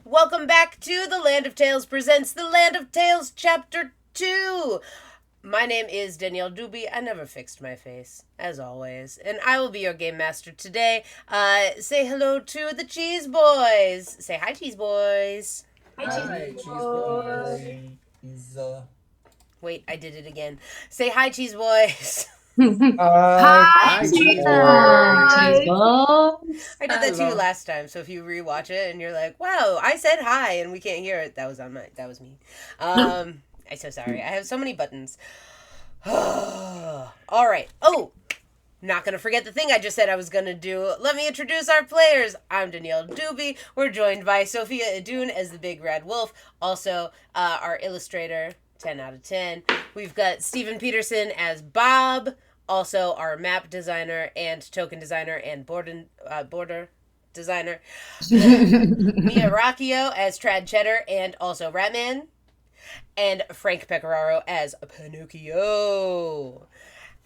Welcome back to The Land of Tales presents The Land of Tales Chapter 2. My name is Danielle Doobie. I never fixed my face, as always, and I will be your game master today. Say hello to the Cheese Boys. Say hi, Cheese Boys. Hi, Cheese Boys. Wait, I did it again. Say hi, Cheese Boys. Hi, Cheese Boys. I did that to you last time, so if you rewatch it and you're like, wow, I said hi and we can't hear it, that was me. I'm so sorry. I have so many buttons. All right. Oh, not going to forget the thing I just said I was going to do. Let me introduce our players. I'm Danielle Doobie. We're joined by Sophia Adun as the Big Red Wolf. Also, our illustrator, 10 out of 10. We've got Stephen Peterson as Bob. Also, our map designer and token designer and border designer. Mia Rocchio as Trad Cheddar and also Ratman. And Frank Pecoraro as Pinocchio.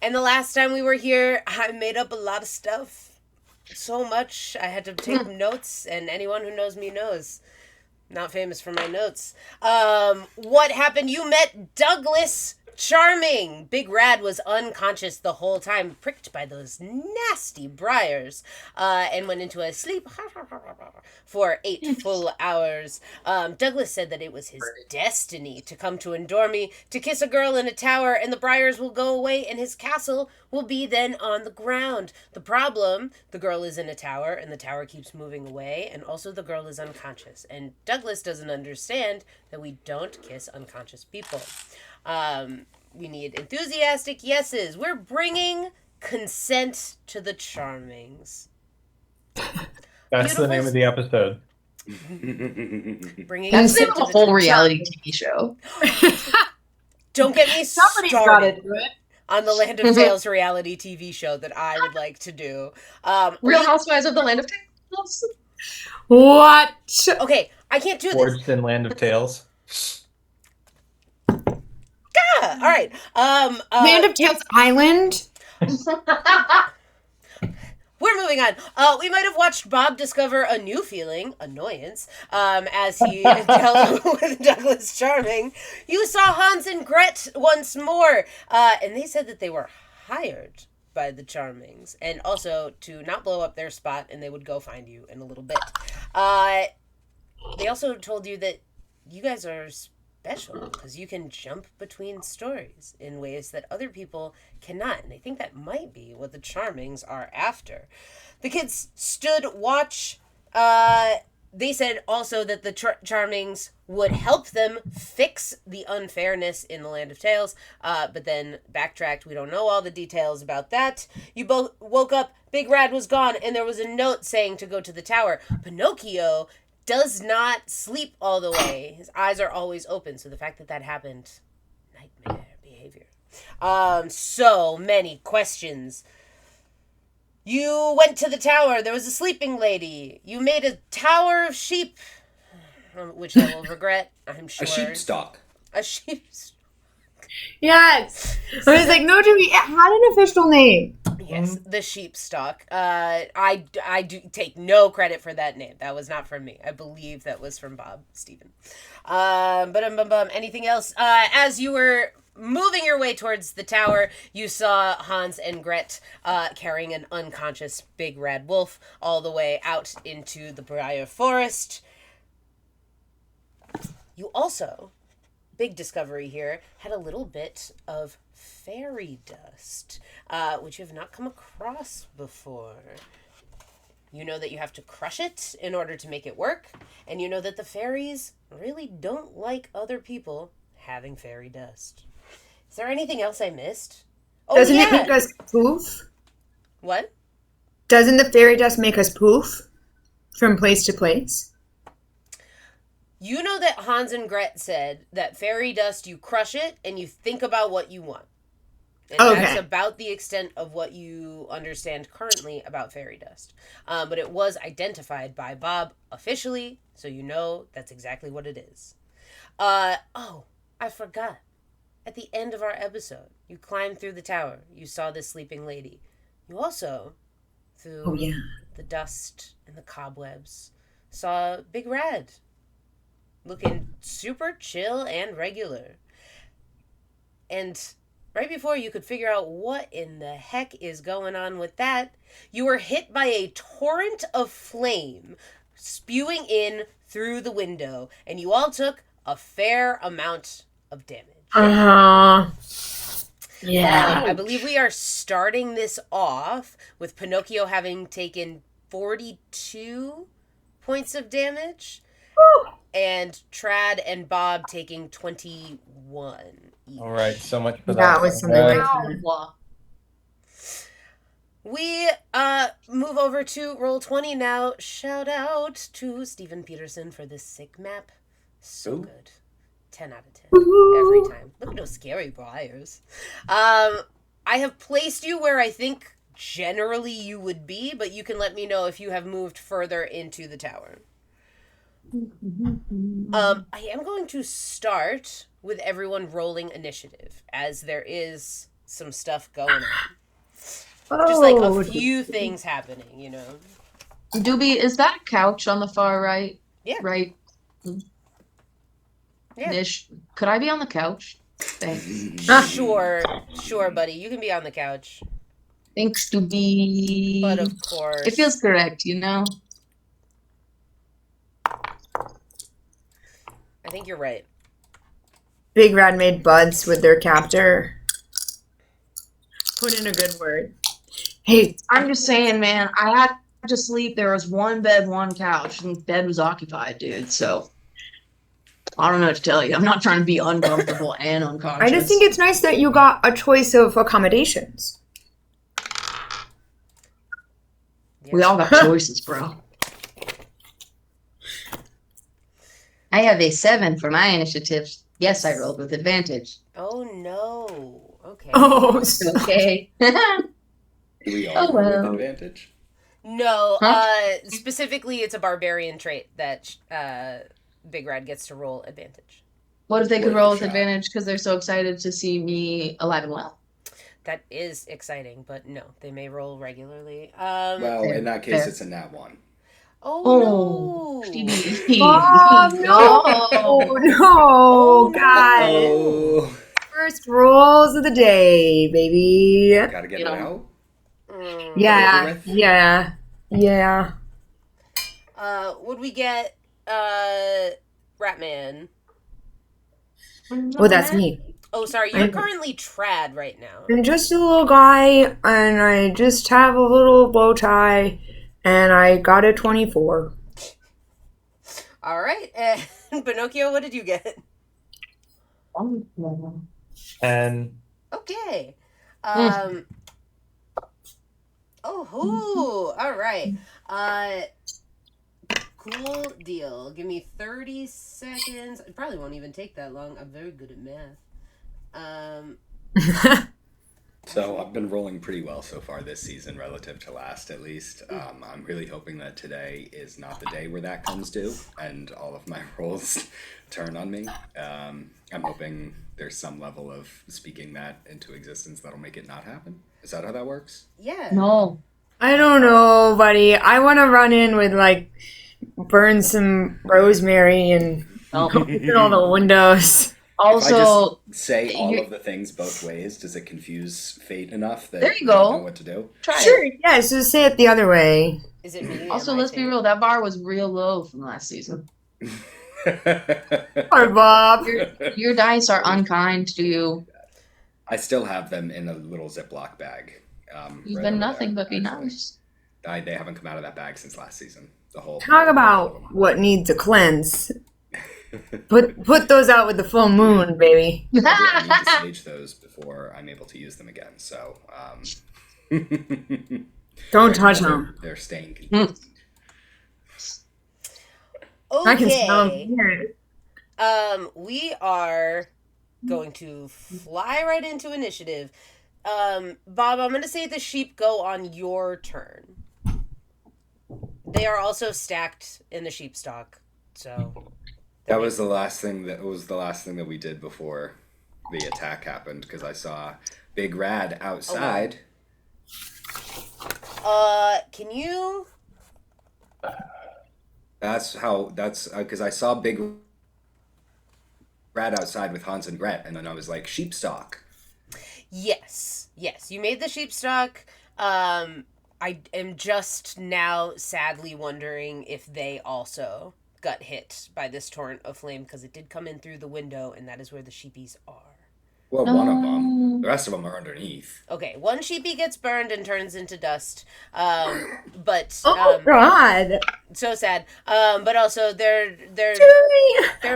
And the last time we were here, I made up a lot of stuff. So much. I had to take notes, and anyone who knows me knows. Not famous for my notes. What happened? You met Douglas Charming. Big Rad was unconscious the whole time, pricked by those nasty briars, and went into a sleep for 8 full hours. Douglas said that it was his destiny to come to Endormi, to kiss a girl in a tower, and the briars will go away, and his castle will be then on the ground. The problem, the girl is in a tower, and the tower keeps moving away, and also the girl is unconscious. And Douglas doesn't understand that we don't kiss unconscious people. We need enthusiastic yeses. We're bringing consent to the Charmings. That's the name of the episode. Bringing That's the name of a whole reality TV show. Don't get me Somebody's got to do it. On the Land of Tales reality TV show that I would like to do. Real Housewives of the Land of Tales? What? Okay, I can't do this. Forged in Land of Tales. All right. Land of Tales Island? We're moving on. We might have watched Bob discover a new feeling, annoyance, as he dealt with Douglas Charming. You saw Hans and Gret once more, and they said that they were hired by the Charmings, and also to not blow up their spot, and they would go find you in a little bit. They also told you that you guys are special because you can jump between stories in ways that other people cannot, and I think that might be what the Charmings are after. The kids stood watch. They said also that the Charmings would help them fix the unfairness in the Land of Tales, but then backtracked. We don't know all the details about that. You both woke up, Big Rad was gone, and there was a note saying to go to the tower. Pinocchio does not sleep all the way. His eyes are always open. So the fact that that happened, nightmare behavior. So many questions. You went to the tower. There was a sleeping lady. You made a tower of sheep, which I will regret, I'm sure. A sheepstock. A sheepstock. Yes. I was like, no, it had an official name. Yes, the sheepstock. I do take no credit for that name. That was not from me. I believe that was from Bob Stephen. Anything else? As you were moving your way towards the tower, you saw Hans and Gret carrying an unconscious Big Red Wolf all the way out into the Briar Forest. You also, big discovery here, had a little bit of fairy dust, which you have not come across before. You know that you have to crush it in order to make it work, and you know that the fairies really don't like other people having fairy dust. Is there anything else I missed? Oh, Doesn't yeah. it make us poof? What? Doesn't the fairy dust make us poof from place to place? You know that Hans and Gret said that fairy dust, you crush it and you think about what you want. And Okay. That's about the extent of what you understand currently about fairy dust. But it was identified by Bob officially, so you know that's exactly what it is. I forgot. At the end of our episode, you climbed through the tower. You saw this sleeping lady. You also, through the dust and the cobwebs, saw Big Rad looking super chill and regular. And right before you could figure out what in the heck is going on with that, you were hit by a torrent of flame spewing in through the window, and you all took a fair amount of damage. Yeah. I believe we are starting this off with Pinocchio having taken 42 points of damage, and Trad and Bob taking 21 each. All right, so much for that. That was something like that. Wow. We move over to Roll20 now. Shout out to Steven Peterson for this sick map. So good. 10 out of 10 every time. Look at those scary briars. I have placed you where I think generally you would be, but you can let me know if you have moved further into the tower. I am going to start with everyone rolling initiative, as there is some stuff going on. Just like a few things happening, you know. Doobie, is that a couch on the far right? Yeah. Right. Yeah. Nish, could I be on the couch? Thanks. Sure, buddy. You can be on the couch. Thanks, Doobie. But of course. It feels correct, you know? I think you're right. Big Red made buds with their captor. Put in a good word. Hey, I'm just saying, man, I had to sleep. There was one bed, one couch, and the bed was occupied, dude. So I don't know what to tell you. I'm not trying to be uncomfortable and unconscious. I just think it's nice that you got a choice of accommodations. We all got choices, bro. I have a 7 for my initiatives. Yes, I rolled with advantage. Oh no. Okay. Oh, Okay. Do we all roll with advantage? No. Huh? Specifically, it's a barbarian trait that Big Red gets to roll advantage. What if they could Worth roll a with shot. advantage because they're so excited to see me alive and well? That is exciting, but no, they may roll regularly. Well, in that case, fair. it's a nat 1. Oh no. Bob, no, no, God. Oh, First rolls of the day, baby. gotta get it You know. out. Yeah, Over with? yeah. Would we get Ratman? Oh, that's me. Oh, sorry, you're currently Trad right now. I'm just a little guy, and I just have a little bow tie, and I got a 24. All right, and Pinocchio, what did you get? And Okay. Oh, all right. Cool deal. Give me 30 seconds. It probably won't even take that long. I'm very good at math. So I've been rolling pretty well so far this season relative to last, at least. I'm really hoping that today is not the day where that comes due and all of my rolls turn on me. I'm hoping there's some level of speaking that into existence that'll make it not happen. Is that how that works? Yeah. No. I don't know, buddy. I want to run in with, like, burn some rosemary and open all the windows. If I Also, just say all you- of the things both ways, does it confuse fate enough that There you I don't go. know what to do? try Sure, it. yeah, so say it the other way. Is it me? Also, Am I let's be taking- real. That bar was real low from last season. Or Bob. Your dice are unkind to you. I still have them in a little Ziploc bag. You've right been over nothing there, but be actually. nice. They haven't come out of that bag since last season. The whole Talk about what needs a cleanse. Put those out with the full moon, baby. I need to stage those before I'm able to use them again. So, Don't touch them. they're staying contained. I can smell Okay. them. We are going to fly right into initiative. Bob, I'm going to say the sheep go on your turn. They are also stacked in the sheep stock, so That was the last thing that we did before the attack happened because I saw Big Rad outside. Can you? That's because I saw Big Trad outside with Hans and Gret, and then I was like, sheepstock. Yes, you made the sheepstock. I am just now sadly wondering if they also got hit by this torrent of flame, because it did come in through the window, and that is where the sheepies are. Well, one of them. The rest of them are underneath. Okay, one sheepy gets burned and turns into dust. But God, so sad. But also they're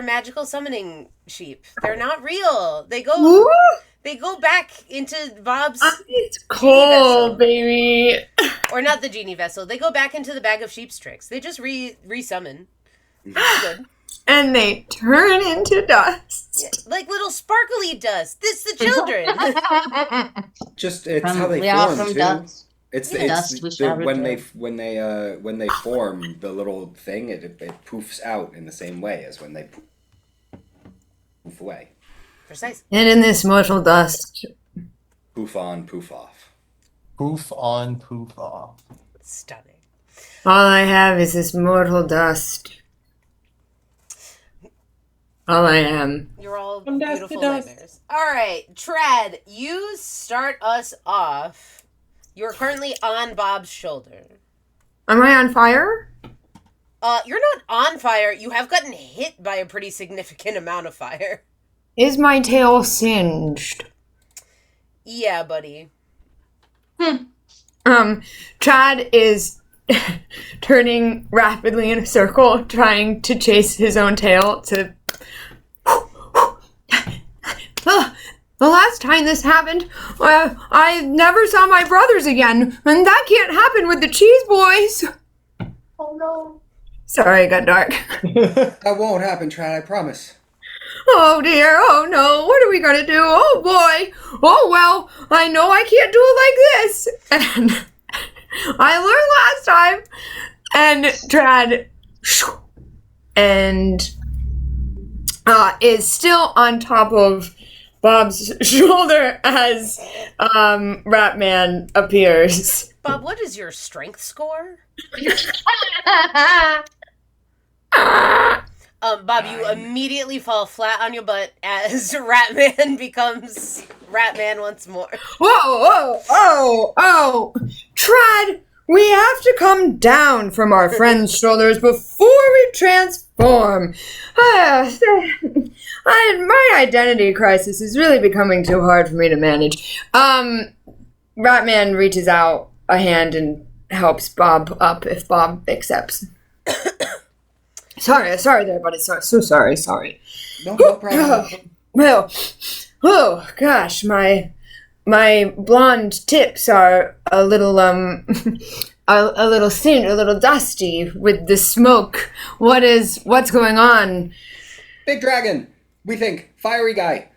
magical summoning sheep. They're not real. They go back into Bob's. It's cold, baby. Or not the genie vessel. They go back into the bag of sheep's tricks. They just re-summon. Good. And they turn into dust. Like little sparkly dust. This the children. Just it's how they form too. Dust. It's when they form, the little thing it poofs out in the same way as when they poof away. Precise. And in this mortal dust, poof on, poof off. Poof on, poof off. Stunning. All I have is this mortal dust. All I am. You're all beautiful nightmares. All right, Trad, you start us off. You're currently on Bob's shoulder. Am I on fire? You're not on fire. You have gotten hit by a pretty significant amount of fire. Is my tail singed? Yeah, buddy. Trad is turning rapidly in a circle, trying to chase his own tail to... The last time this happened, I never saw my brothers again, and that can't happen with the cheese boys. Oh no. Sorry, it got dark. That won't happen, Trad, I promise. Oh dear, oh no, what are we gonna do? Oh boy, oh well, I know I can't do it like this. And I learned last time. And Trad and is still on top of Bob's shoulder as Ratman appears. Bob, what is your strength score? Bob, you immediately fall flat on your butt as Ratman becomes Ratman once more. Oh! Trad, we have to come down from our friends' shoulders before we transform. My identity crisis is really becoming too hard for me to manage. Ratman reaches out a hand and helps Bob up if Bob accepts. Sorry there, buddy. So sorry. No problem. Well, oh gosh, my blonde tips are a little a little thin, a little dusty with the smoke. What's going on? Big dragon. We think fiery guy.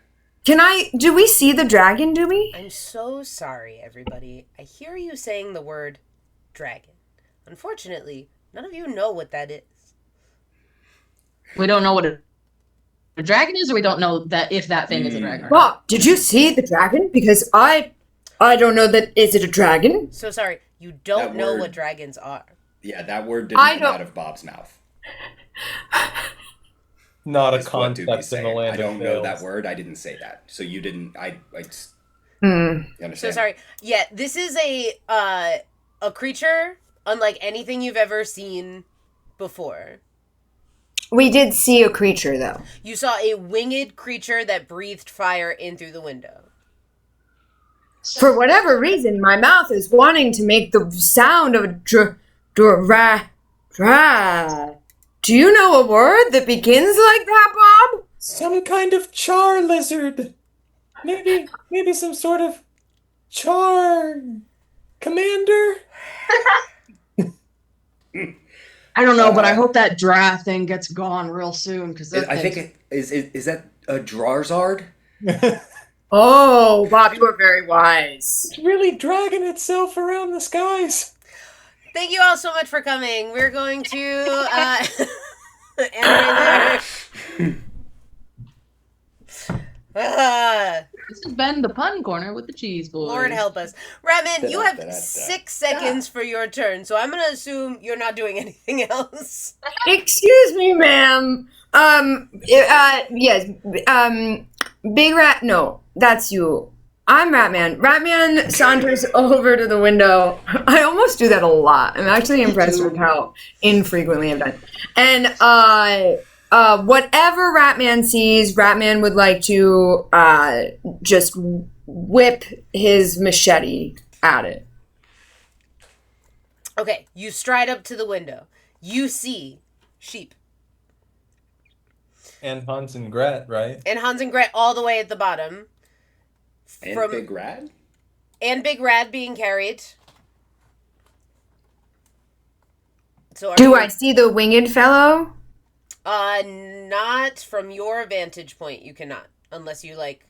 Do we see the dragon, do we? I'm so sorry, everybody. I hear you saying the word dragon. Unfortunately, none of you know what that is. We don't know what a dragon is, or we don't know that if that thing is a dragon. Bob, did you see the dragon? Because I don't know that. Is it a dragon? So sorry, you don't know what dragons are. Yeah, that word didn't come out of Bob's mouth. Not a concept in the land I don't of know tales. that word. I didn't say that. So you didn't. You understand? So sorry. Yeah, this is a creature unlike anything you've ever seen before. We did see a creature, though. You saw a winged creature that breathed fire in through the window. For whatever reason, my mouth is wanting to make the sound of a dra. Do you know a word that begins like that, Bob? Some kind of char lizard. Maybe some sort of char commander. I don't know, but I hope that draft thing gets gone real soon because I think is that a Drarzard? Oh, Bob, you are very wise. It's really dragging itself around the skies. Thank you all so much for coming. We're going to end right there. This has been the Pun Corner with the Cheese Boys. Lord help us. Ratman, you have 6 seconds for your turn, so I'm going to assume you're not doing anything else. Excuse me, ma'am. Yes. Big Rat, no, that's you. I'm Ratman. Ratman saunters over to the window. I almost do that a lot. I'm actually impressed with how infrequently I've done it. And whatever Ratman sees, Ratman would like to just whip his machete at it. Okay, you stride up to the window. You see sheep. And Hans and Gret, right? And Hans and Gret all the way at the bottom. And Big Rad? And Big Rad being carried. So do I see the winged fellow? Not from your vantage point. You cannot. Unless you, like...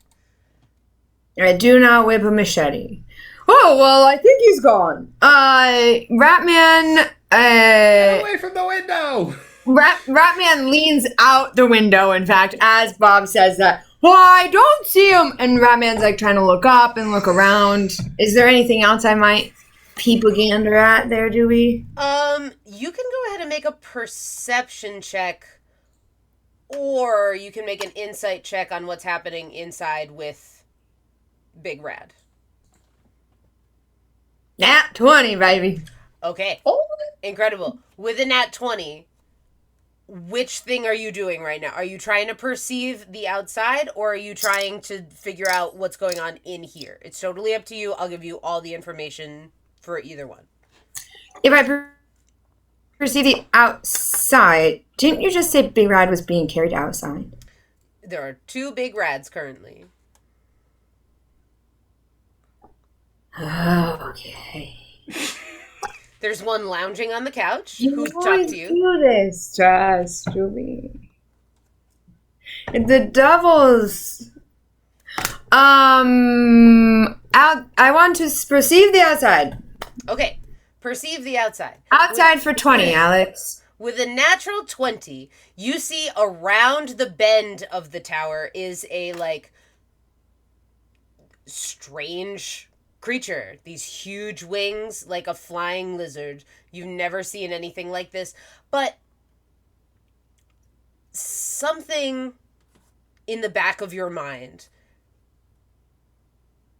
I do not whip a machete. Oh, well, I think he's gone. Ratman... Get away from the window! Ratman leans out the window, in fact, as Bob says that. Well, I don't see him. And Ratman's like trying to look up and look around. Is there anything else I might peep a gander at there, Dewey? You can go ahead and make a perception check. Or you can make an insight check on what's happening inside with Big Rad. Nat 20, baby. Okay. Oh. Incredible. With a nat 20... which thing are you doing right now? Are you trying to perceive the outside, or are you trying to figure out what's going on in here? It's totally up to you. I'll give you all the information for either one. If I perceive the outside, didn't you just say Big Rad was being carried outside? There are 2 Big Rads currently. Okay. There's one lounging on the couch who talked to you. Do this, just Julie. The devils. I want to perceive the outside. Okay, perceive the outside. Outside for 20, Alex. With a natural 20, you see around the bend of the tower is a, like, strange creature. These huge wings, like a flying lizard. You've never seen anything like this. But something in the back of your mind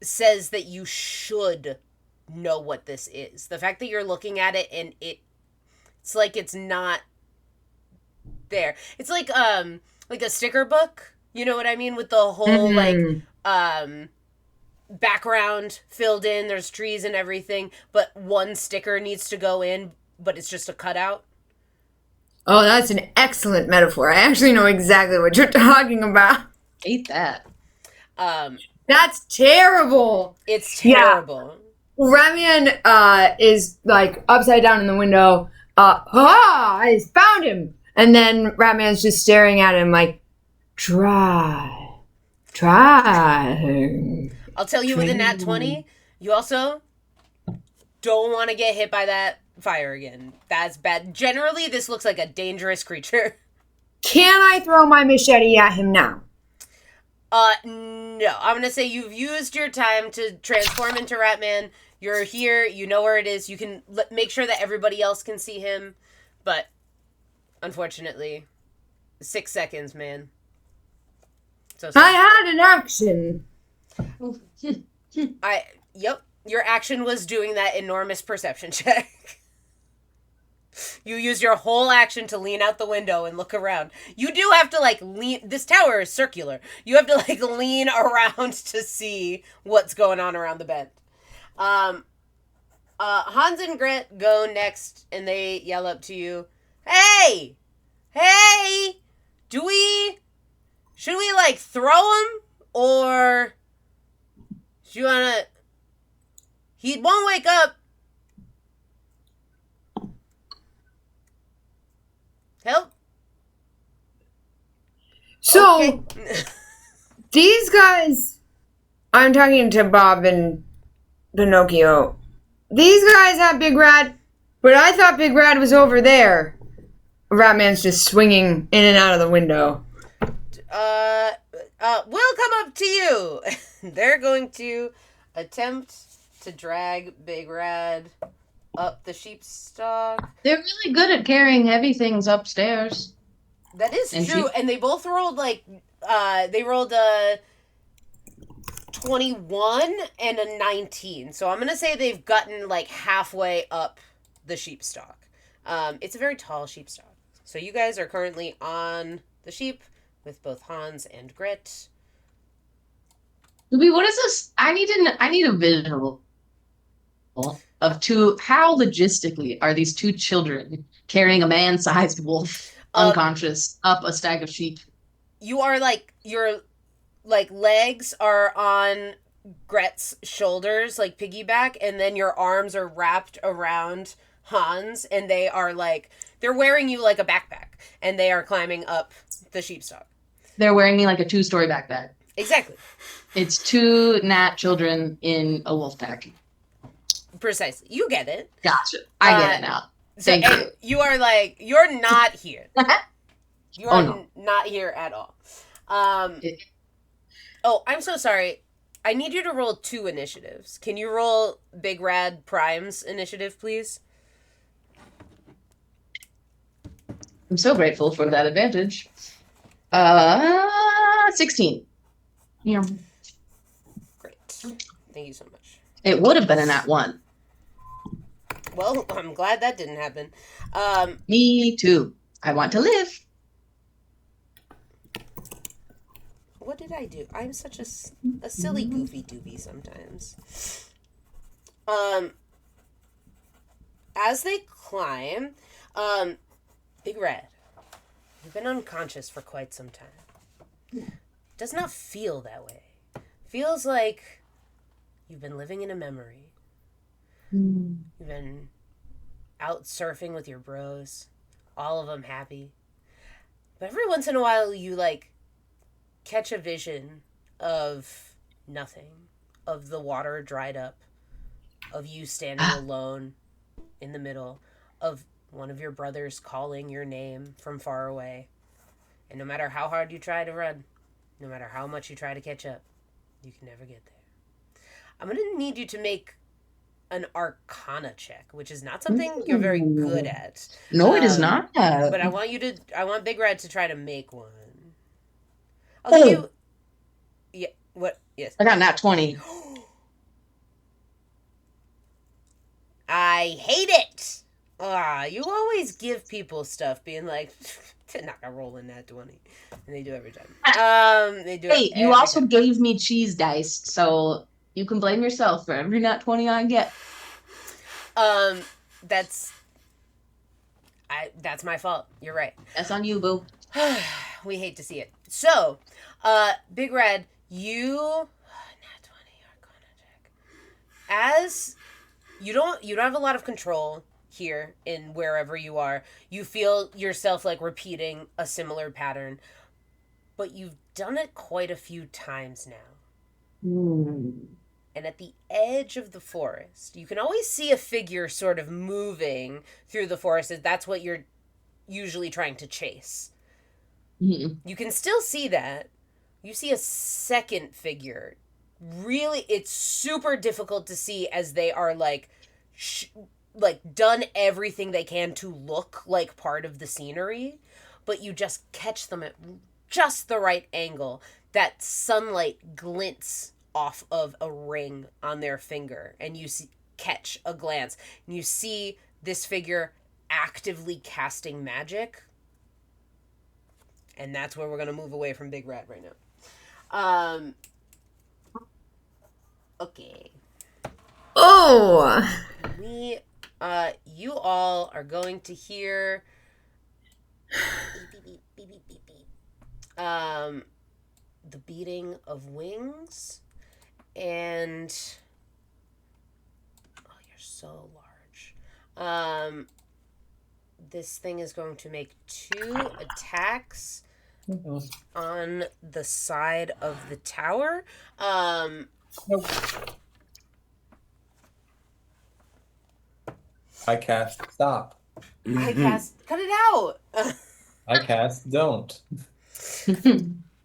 says that you should know what this is. The fact that you're looking at it and it's like it's not there. It's like a sticker book. You know what I mean? With the whole background filled in, there's trees and everything, but one sticker needs to go in, but it's just a cutout. Oh, that's an excellent metaphor. I actually know exactly what you're talking about. Hate that. That's terrible. It's terrible. Yeah. Ramian is like upside down in the window. I found him. And then Ratman's just staring at him like, try. I'll tell you with a nat 20, you also don't want to get hit by that fire again. That's bad. Generally, this looks like a dangerous creature. Can I throw my machete at him now? No. I'm going to say you've used your time to transform into Ratman. You're here. You know where it is. You can make sure that everybody else can see him. But, unfortunately, 6 seconds, man. So I had an action. Yep. Your action was doing that enormous perception check. You used your whole action to lean out the window and look around. You do have to, like, lean... This tower is circular. You have to, like, lean around to see what's going on around the bend. Hans and Gret go next, and they yell up to you, Hey! Should we, like, throw him? Or... Do you wanna... He won't wake up. Help. So, okay. These guys... I'm talking to Bob and Pinocchio. These guys have Big Rad, but I thought Big Rad was over there. Ratman's just swinging in and out of the window. will come up to you. They're going to attempt to drag Big Rad up the sheepstalk. They're really good at carrying heavy things upstairs. That is true, and they both rolled they rolled a 21 and a 19. So I'm gonna say they've gotten like halfway up the sheepstalk. It's a very tall sheepstalk. So you guys are currently on the sheep with both Hans and Grit. Ruby, what is this? I need a visual of how logistically are these two children carrying a man-sized wolf unconscious up a stag of sheep? You are your legs are on Gret's shoulders, like piggyback, and then your arms are wrapped around Hans, and they are they're wearing you like a backpack, and they are climbing up the sheepstalk. They're wearing me like a 2-story backpack. Exactly. It's 2 nat children in a wolf pack. Precisely. You get it. Gotcha. I get it now. Thank you. You are you're not here. You are not here at all. Oh, I'm so sorry. I need you to roll 2 initiatives. Can you roll Big Rad Prime's initiative, please? I'm so grateful for that advantage. 16. Yeah. Great. Thank you so much. It would have been a nat 1. Well, I'm glad that didn't happen. Me too. I want to live. What did I do? I'm such a silly goofy doobie sometimes. As they climb, Big Red, you've been unconscious for quite some time. Does not feel that way. Feels like you've been living in a memory. You've been out surfing with your bros, all of them happy. But every once in a while you catch a vision of nothing, of the water dried up, of you standing alone in the middle, of one of your brothers calling your name from far away. And no matter how hard you try to run, no matter how much you try to catch up, you can never get there. I'm going to need you to make an Arcana check, which is not something you're very good at. No, it is not. But I want Big Red to try to make one. I'll give you... Yeah, what? Yes. I got nat 20. I hate it! You always give people stuff being like, they're not gonna roll in that 20. And they do every time. They do Hey, you also gave me cheese dice, so you can blame yourself for every nat 20 I get. That's my fault. You're right. That's on you, boo. We hate to see it. So, Big Red, you nat 20 Arcana check. As you don't have a lot of control here in wherever you are. You feel yourself repeating a similar pattern, but you've done it quite a few times now. And at the edge of the forest, you can always see a figure sort of moving through the forest. That's what you're usually trying to chase. You can still see that. You see a second figure. Really, it's super difficult to see as they are done everything they can to look like part of the scenery, but you just catch them at just the right angle. That sunlight glints off of a ring on their finger, and you catch a glance, and you see this figure actively casting magic. And that's where we're going to move away from Big Rat right now. Okay. Oh! You all are going to hear beep, beep, beep, beep, beep, the beating of wings, and you're so large. This thing is going to make 2 attacks on the side of the tower. I cast stop. I cast cut it out. I cast don't.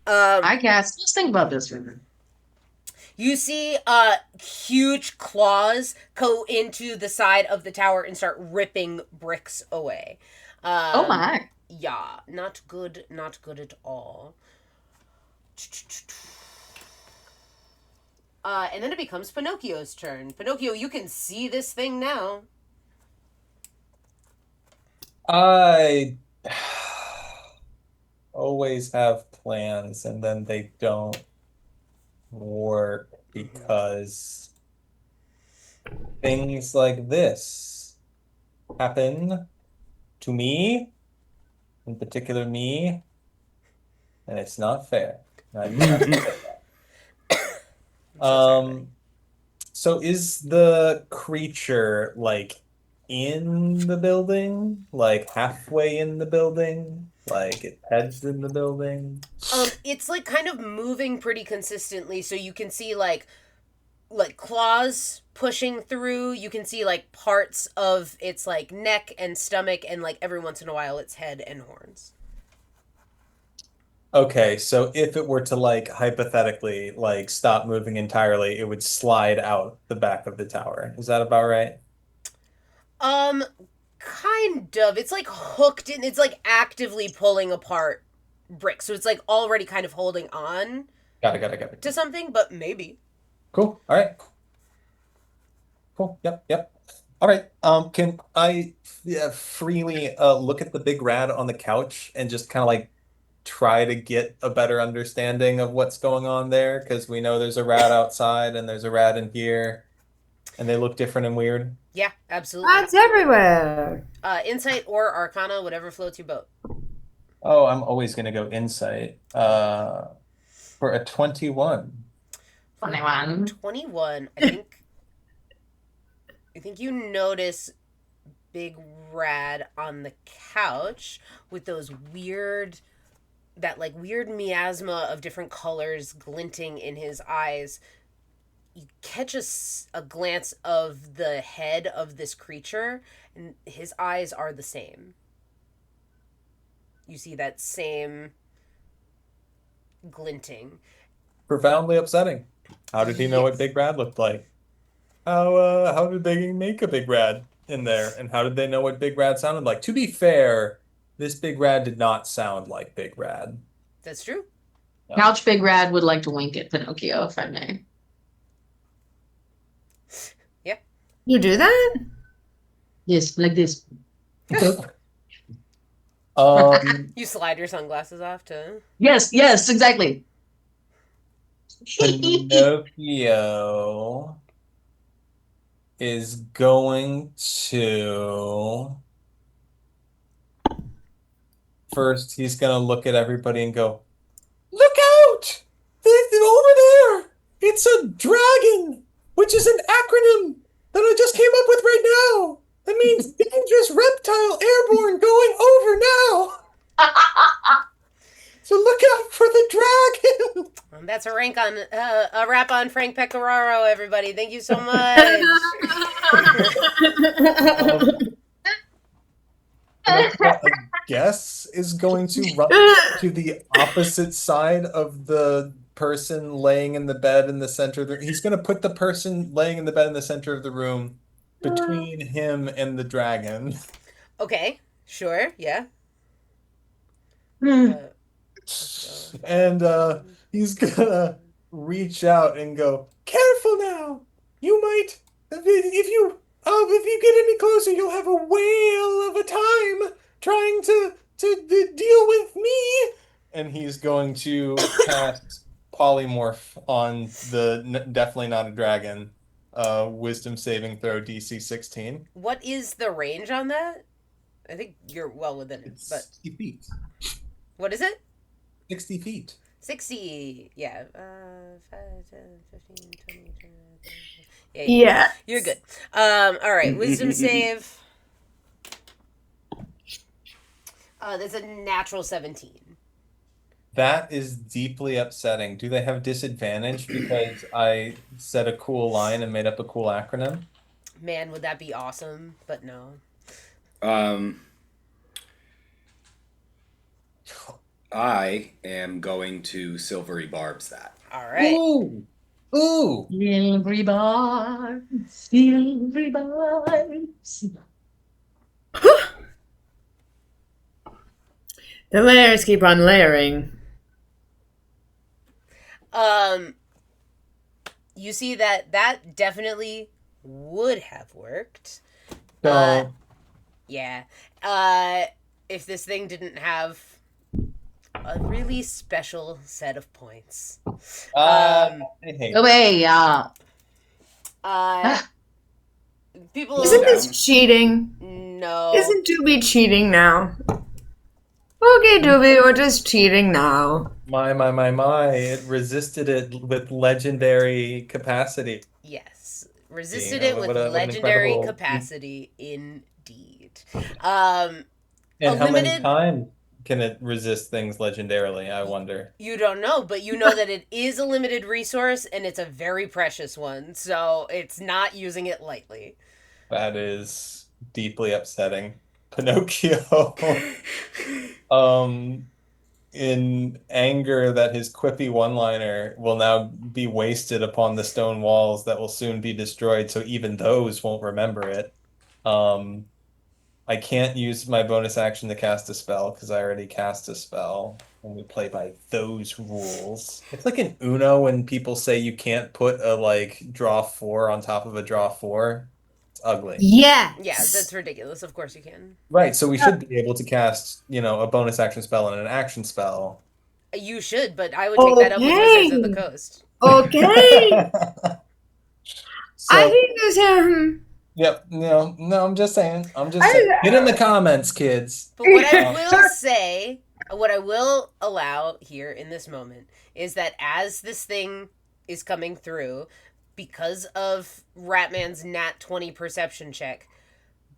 I guess. Let's think about this for a minute. You see huge claws go into the side of the tower and start ripping bricks away. Oh my. Yeah, not good at all. And then it becomes Pinocchio's turn. Pinocchio, you can see this thing now. I always have plans and then they don't work because things like this happen to me, in particular me, and it's not fair. I just have to say that. So is the creature like in the building? Like halfway in the building? Like its head's in the building? It's like kind of moving pretty consistently, so you can see like claws pushing through. You can see like parts of its like neck and stomach, and like every once in a while its head and horns. Okay, so if it were to like hypothetically like stop moving entirely, it would slide out the back of the tower. Is that about right? Um, kind of. It's like hooked in. It's like actively pulling apart bricks, so it's like already kind of holding on Got it. to something, but maybe. Cool. All right. Cool. Yep. All right. Can I freely look at the big rat on the couch and just kind of like try to get a better understanding of what's going on there? Because we know there's a rat outside and there's a rat in here, and they look different and weird. Yeah, absolutely. Rats everywhere. Insight or Arcana, whatever floats your boat. Oh, I'm always gonna go insight. For a 21. 21. 21. I think you notice Big Rad on the couch with those weird miasma of different colors glinting in his eyes. You catch a glance of the head of this creature, and his eyes are the same. You see that same glinting. Profoundly upsetting. How did he know what Big Brad looked like? How did they make a Big Rad in there? And how did they know what Big Rad sounded like? To be fair, this Big Rad did not sound like Big Rad. That's true. Yeah. Couch Big Rad would like to wink at Pinocchio, if I may. Yeah. You do that? Yes, like this. You slide your sunglasses off to. Yes, exactly. Pinocchio is going to first he's gonna look at everybody and go, "Look out! Over there! It's a dragon, which is an acronym that I just came up with right now. That means dangerous reptile airborne going over now. So look out for the dragon." That's a wrap on Frank Pecoraro, everybody. Thank you so much. I guess is going to run to the opposite side of the person laying in the bed in the center of the he's going to put the person laying in the bed in the center of the room between him and the dragon. Okay, sure, yeah. And he's gonna reach out and go, "Careful now! You might if you get any closer, you'll have a whale of a time trying to deal with me." And he's going to cast polymorph on the definitely not a dragon. Wisdom saving throw DC 16. What is the range on that? I think you're well within it, It's but 60 feet. what is it? 60 feet. 60. Yeah. 5, 10, 15, 20, 20. Yeah. Yeah. You're good. All right. Wisdom save. That's a natural 17. That is deeply upsetting. Do they have disadvantage because I said a cool line and made up a cool acronym? Man, would that be awesome? But no. I am going to silvery barbs that. All right. Ooh, ooh. Silvery barbs, silvery barbs. The layers keep on layering. You see that definitely would have worked. Don't. Yeah. If this thing didn't have a really special set of points. I hate Away, Uh, people. Isn't down. this cheating? No. Isn't Doobie cheating now? Okay, Doobie, we're just cheating now. my. It resisted it with legendary capacity. Yes. Resisted You know, it with what an legendary incredible. capacity, indeed. And how many Limited. times can it resist things legendarily, I wonder? You don't know, but you know that it is a limited resource and it's a very precious one, so it's not using it lightly. That is deeply upsetting. Pinocchio, um, in anger that his quippy one-liner will now be wasted upon the stone walls that will soon be destroyed, so even those won't remember it. Um, I can't use my bonus action to cast a spell because I already cast a spell and we play by those rules. It's like in Uno when people say you can't put a like draw 4 on top of a draw 4. It's ugly. Yeah, Yes. that's ridiculous. Of course you can. Right, so we should be able to cast, a bonus action spell and an action spell. You should, but I would take that up with Wizards of the Okay. Coast. Okay. I So, think this yep, no, I'm just saying. Get in the comments, kids. But what I will say, what I will allow here in this moment is that as this thing is coming through, because of Ratman's nat 20 perception check,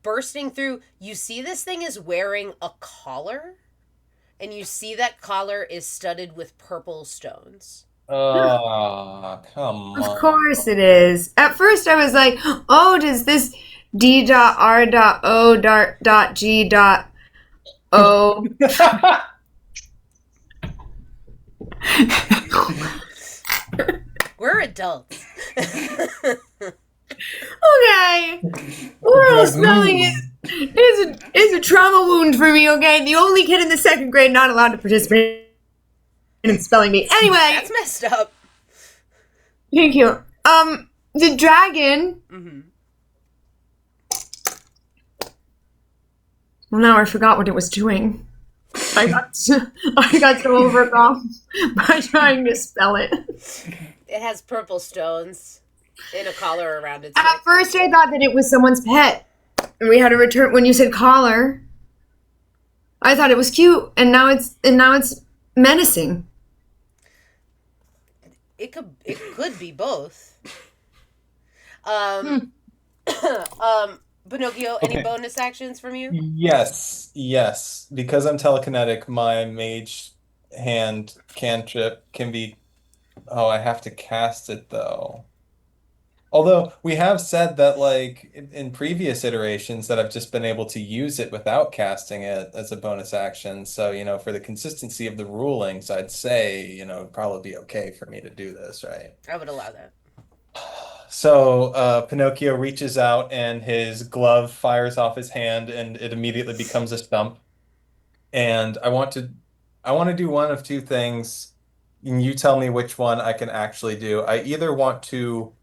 bursting through, you see this thing is wearing a collar, and you see that collar is studded with purple stones. Oh, come Of on. course it is. At first I was like, oh, does this D.R.A.G.O.N. We're adults. Okay. Oral spelling is a trauma wound for me, okay? The only kid in the second grade not allowed to participate in spelling bee. Anyway. That's messed up. Thank you. The dragon. Mm-hmm. Well, now I forgot what it was doing. I got so overcome by trying to spell it. It has purple stones in a collar around its neck. At first, I thought that it was someone's pet, and we had to return. When you said collar, I thought it was cute, and now it's menacing. It could be both. Pinocchio, any Okay. bonus actions from you? Yes. Because I'm telekinetic, my mage hand cantrip can be. Oh, I have to cast it though. Although we have said that, like in previous iterations, that I've just been able to use it without casting it as a bonus action. So, for the consistency of the rulings, I'd say, it'd probably be okay for me to do this, right? I would allow that. So Pinocchio reaches out and his glove fires off his hand and it immediately becomes a stump. And I want to do one of two things. And you tell me which one I can actually do. I either want to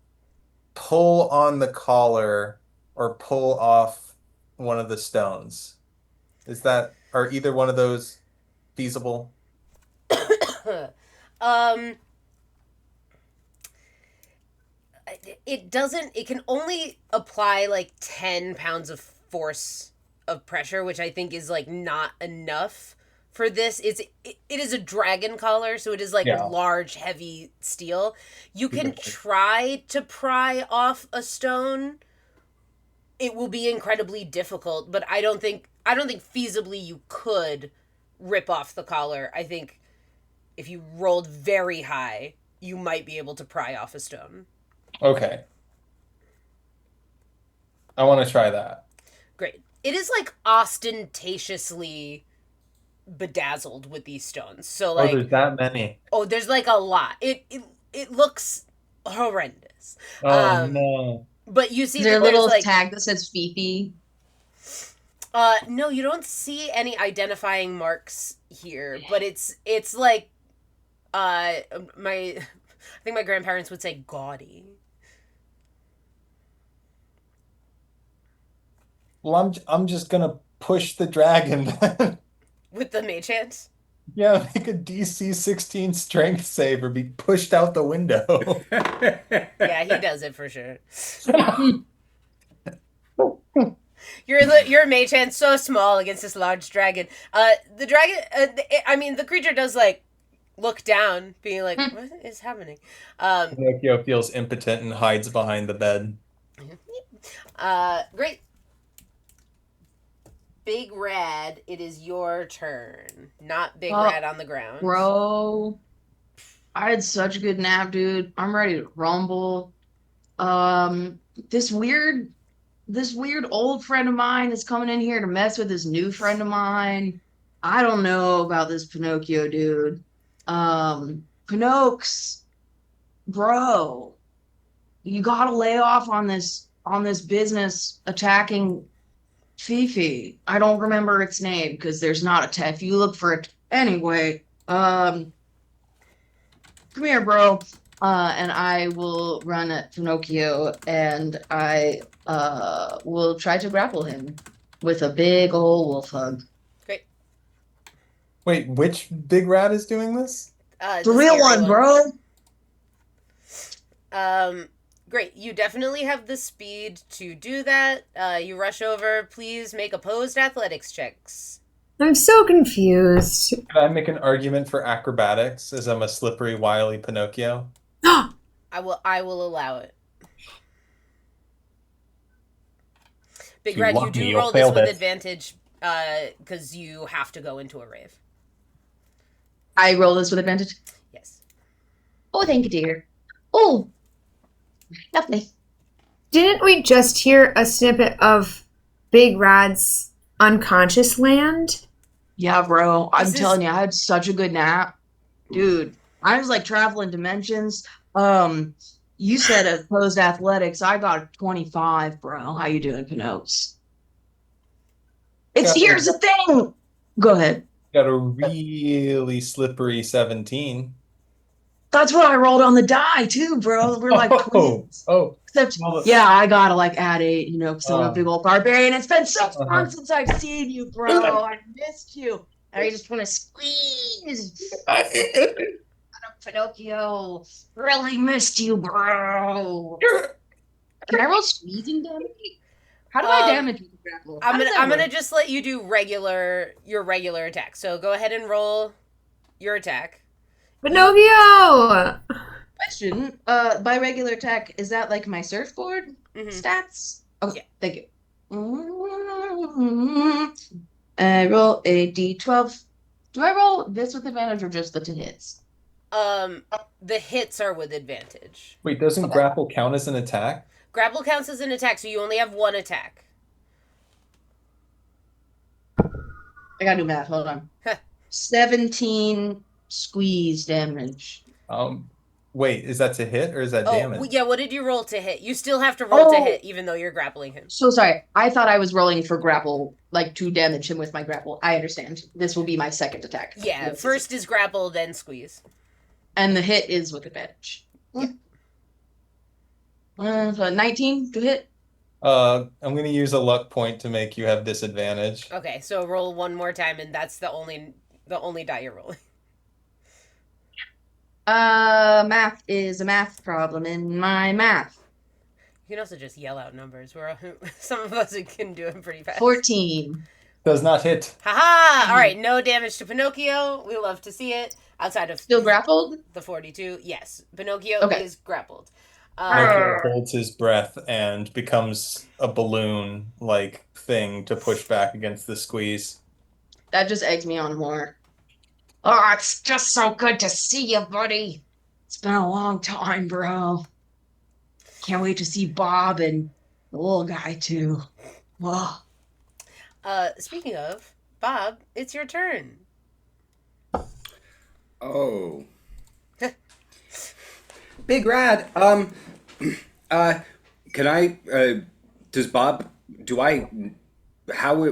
pull on the collar or pull off one of the stones. Are either one of those feasible? It can only apply like 10 pounds of force of pressure, which I think is like not enough for this. It is a dragon collar, so it is like Yeah. large, heavy steel. You can try to pry off a stone. It will be incredibly difficult, but I don't think feasibly you could rip off the collar. I think if you rolled very high, you might be able to pry off a stone. Okay. I want to try that. Great. It is like ostentatiously bedazzled with these stones. So Oh, like, there's that many. oh, there's like a lot. It looks horrendous. Oh no. But you see Is there a that there's little like, tag that says Fifi? no, you don't see any identifying marks here, but it's like, I think my grandparents would say gaudy. Well, I'm just gonna push the dragon. With the mage hand. Yeah, make a DC 16 strength save or be pushed out the window. Yeah, he does it for sure. Your mage hand's so small against this large dragon. The dragon. I mean, the creature does like look down, being like, "What is happening?" Pinocchio feels impotent and hides behind the bed. Great. Big Rad, it is your turn. Not Big Rad on the ground. Bro, I had such a good nap, dude. I'm ready to rumble. This weird old friend of mine is coming in here to mess with this new friend of mine. I don't know about this Pinocchio dude. Pinocchio's, bro, you gotta lay off on this business attacking Fifi. I don't remember its name because there's not a tag. If you look for it anyway, come here, bro. And I will run at Pinocchio and I will try to grapple him with a big old wolf hug. Great. Wait, which big rat is doing this? The real one, bro. Great. You definitely have the speed to do that. You rush over. Please make opposed athletics checks. I'm so confused. Can I make an argument for acrobatics as I'm a slippery, wily Pinocchio? I will allow it. Big Red, you do roll this with advantage because you have to go into a rave. I roll this with advantage? Yes. Oh, thank you, dear. Oh, lovely. Didn't we just hear a snippet of Big Rad's unconscious land? Yeah, bro. I'm telling you, I had such a good nap. Dude, I was like traveling dimensions. You said opposed athletics. I got a 25, bro. How you doing, Pinocchio? Here's the thing. Go ahead. Got a really slippery 17. That's what I rolled on the die too, bro. We're like twins. Except, yeah, I gotta like add 8, you know, because I'm a big old barbarian. It's been so long since I've seen you, bro. I missed you. I just want to squeeze. Pinocchio, really missed you, bro. Can I roll squeezing damage? How do I damage with the grapple? I'm gonna just let you do your regular attack. So go ahead and roll your attack. Pinocchio! Question. By regular attack, is that like my surfboard stats? Okay, yeah. Thank you. I roll a d12. Do I roll this with advantage or just the 2 hits? The hits are with advantage. Wait, doesn't grapple count as an attack? Grapple counts as an attack, so you only have 1 attack. I gotta do math. Hold on. 17 squeeze damage. Wait, is that to hit or is that damage? Yeah, what did you roll to hit? You still have to roll to hit, even though you're grappling him. So sorry. I thought I was rolling for grapple, like to damage him with my grapple. I understand. This will be my second attack. Yeah, first is grapple, then squeeze. And the hit is with advantage. Yeah. So 19 to hit? I'm going to use a luck point to make you have disadvantage. Okay, so roll 1 more time, and that's the only die you're rolling. Math is a math problem in my math. You can also just yell out numbers. Some of us can do it pretty fast. 14. Does not hit. Haha! All right, no damage to Pinocchio. We love to see it. Outside of still grappled? The 42. Yes, Pinocchio is grappled. Pinocchio holds his breath and becomes a balloon-like thing to push back against the squeeze. That just eggs me on more. Oh, it's just so good to see you, buddy. It's been a long time, bro. Can't wait to see Bob and the little guy, too. Whoa. Speaking of, Bob, it's your turn. Oh. Big Rad. Can I? Does Bob? Do I? How?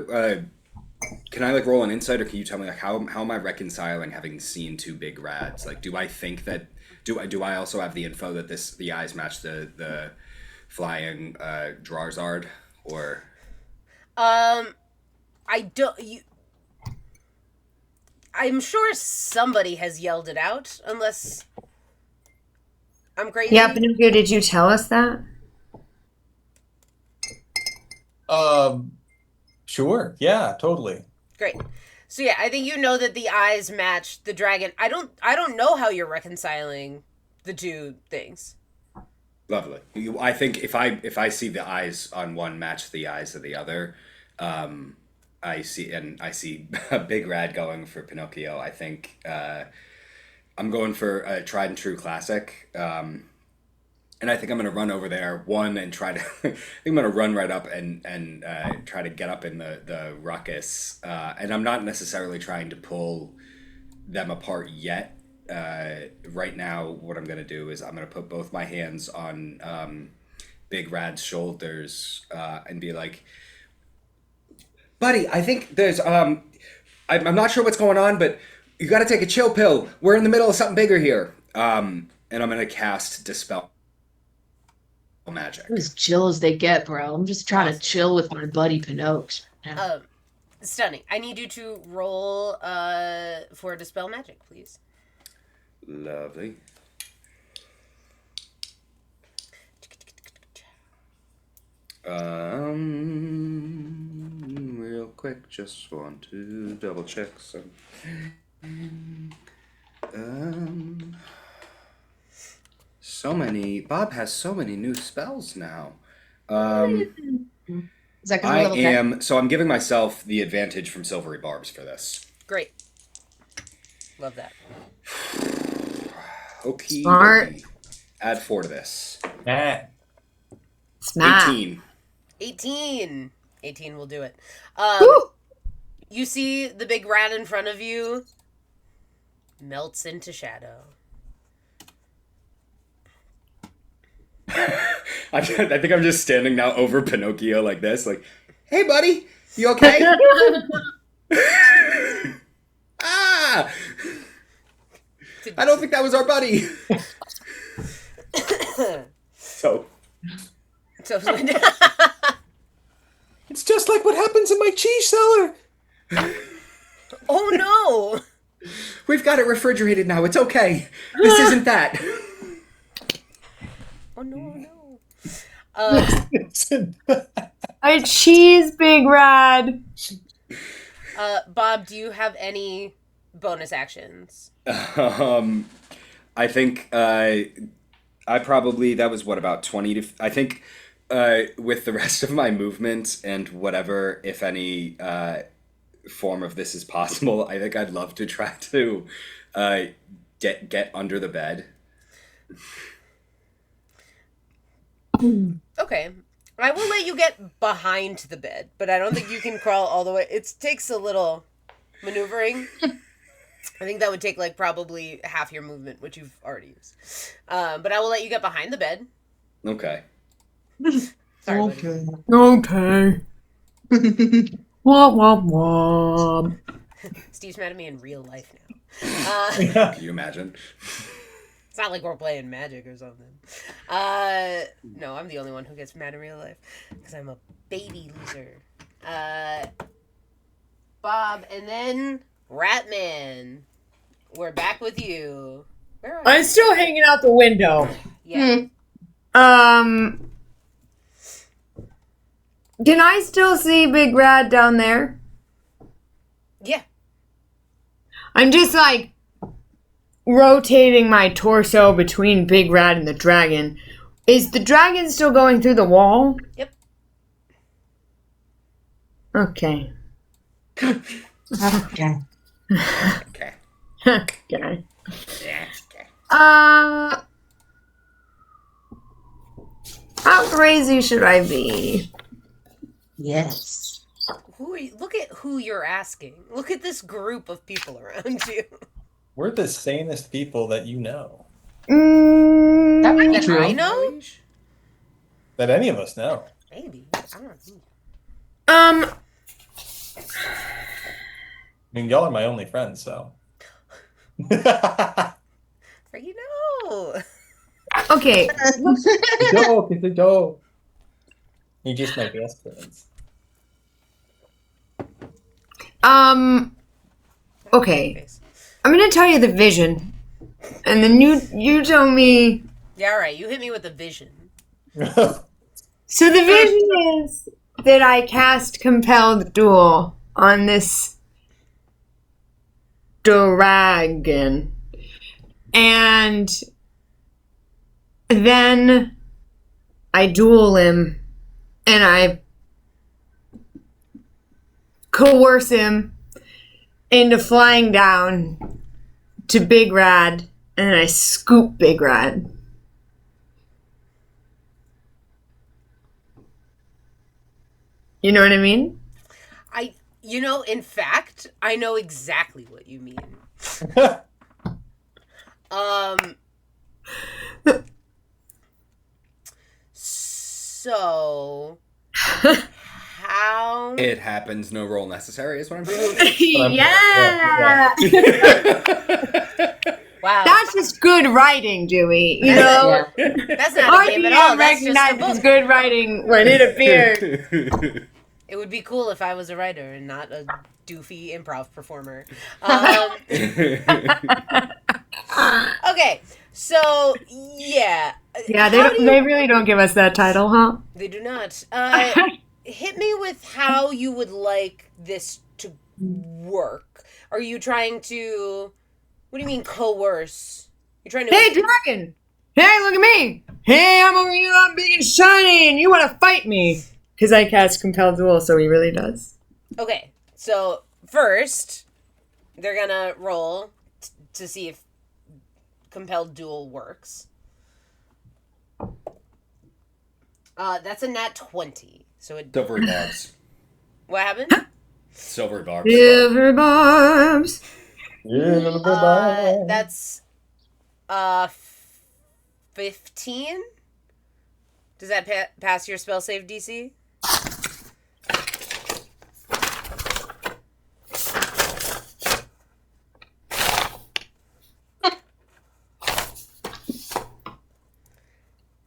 Can I like roll an insight, or can you tell me like how am I reconciling having seen two big rads? Like, do I think that? Do I also have the info that the eyes match the flying Drarzard, or? I don't. I'm sure somebody has yelled it out, unless I'm crazy. Yeah, Pinocchio, did you tell us that? Sure. Yeah, totally. Great. So yeah, I think you know that the eyes match the dragon. I don't know how you're reconciling the two things. Lovely. I think if I see the eyes on one match the eyes of the other, I see a Big Rad going for Pinocchio. I think I'm going for a tried and true classic. And I think I'm going to run over there, and try to... I think I'm going to run right up and try to get up in the ruckus. And I'm not necessarily trying to pull them apart yet. Right now, what I'm going to do is I'm going to put both my hands on Big Rad's shoulders and be like, buddy, I think there's... I'm not sure what's going on, but you got to take a chill pill. We're in the middle of something bigger here. And I'm going to cast Dispel Magic. I'm as chill as they get, bro. I'm just trying to chill with my buddy Pinocchio. Stunning. I need you to roll for Dispel Magic, please. Lovely. Real quick, just want to double check some. Bob has so many new spells now. Is that 'cause we're level 10? So I'm giving myself the advantage from Silvery Barbs for this. Great. Love that. Okay. Smart. Add 4 to this. Smart. 18. 18. 18 will do it. Woo! You see the big rat in front of you melts into shadow. I think I'm just standing now over Pinocchio like this, like, hey, buddy, you okay? Ah! I don't think that was our buddy. So. It's just like what happens in my cheese cellar. Oh no! We've got it refrigerated now. It's okay. This isn't that. Oh no! A cheese, Big Rad. Bob, do you have any bonus actions? I think I probably, that was what, about 20 to... I think with the rest of my movement and whatever, if any, form of this is possible, I think I'd love to try to get under the bed. Okay. I will let you get behind the bed, but I don't think you can crawl all the way. It takes a little maneuvering. I think that would take like probably half your movement, which you've already used. But I will let you get behind the bed. Okay. Sorry, okay. Okay. Womp womp womp. Steve's mad at me in real life now. Can you imagine? It's not like we're playing Magic or something. No, I'm the only one who gets mad in real life because I'm a baby loser. Bob, and then Ratman. We're back with you. Where are you? I'm still hanging out the window. Yeah. Can I still see Big Rad down there? Yeah. I'm just like rotating my torso between Big Rad and the dragon. Is the dragon still going through the wall? Yep. Okay. Okay. Okay. Okay. Yeah, okay. How crazy should I be? Yes. Who are you? Look at who you're asking. Look at this group of people around you. We're the sanest people that you know. That might be That true. I know? That any of us know. Maybe. I don't know. Um, I mean, y'all are my only friends, so. For you know. okay. Yo. You just my best friends. Okay. I'm gonna tell you the vision, and then you tell me. Yeah, all right. You hit me with a vision. So the vision is that I cast Compelled Duel on this dragon, and then I duel him, and I coerce him into flying down to Big Rad, and I scoop Big Rad. You know what I mean? In fact, I know exactly what you mean. So how It happens, no roll necessary is what I'm saying. Yeah. Wow. That's just good writing, Dewey. You know? Yeah. That's not a game at all. That's just a recognizes book. good writing when it appeared. It would be cool if I was a writer and not a doofy improv performer. Okay, so yeah. Yeah, they really don't give us that title, huh? They do not. Hit me with how you would like this to work. Are you trying to... What do you mean coerce? You're trying to... Hey, dragon! Hey, look at me! Hey, I'm over here, I'm big and shiny, and you want to fight me? Because I cast Compelled Duel, so he really does. Okay, so first, they're gonna roll to see if Compelled Duel works. That's a nat 20. So it... Silvery barbs. What happened? Silvery barbs. Silver barbs. That's 15. Does that pass your spell save DC?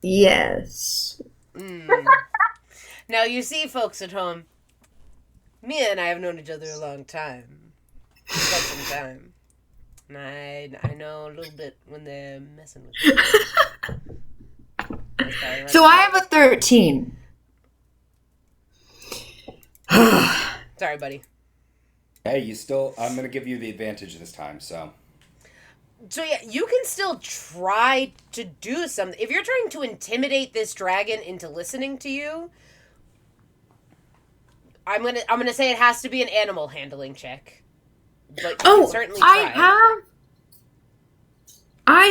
Yes. Now, you see, folks at home, Mia and I have known each other a long time. Quite some time. And I know a little bit when they're messing with me. So I have a 13. Sorry, buddy. Hey, I'm gonna give you the advantage this time, so. So yeah, you can still try to do something. If you're trying to intimidate this dragon into listening to you, I'm gonna say it has to be an animal handling check. But you can certainly try. I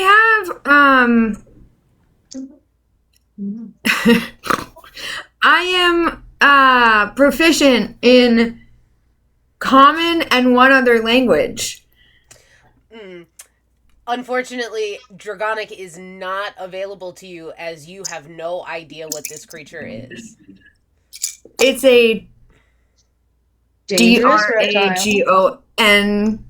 am proficient in Common and one other language. Unfortunately, Dragonic is not available to you as you have no idea what this creature is. It's a Dangerous reptile. D.R.A.G.O.N.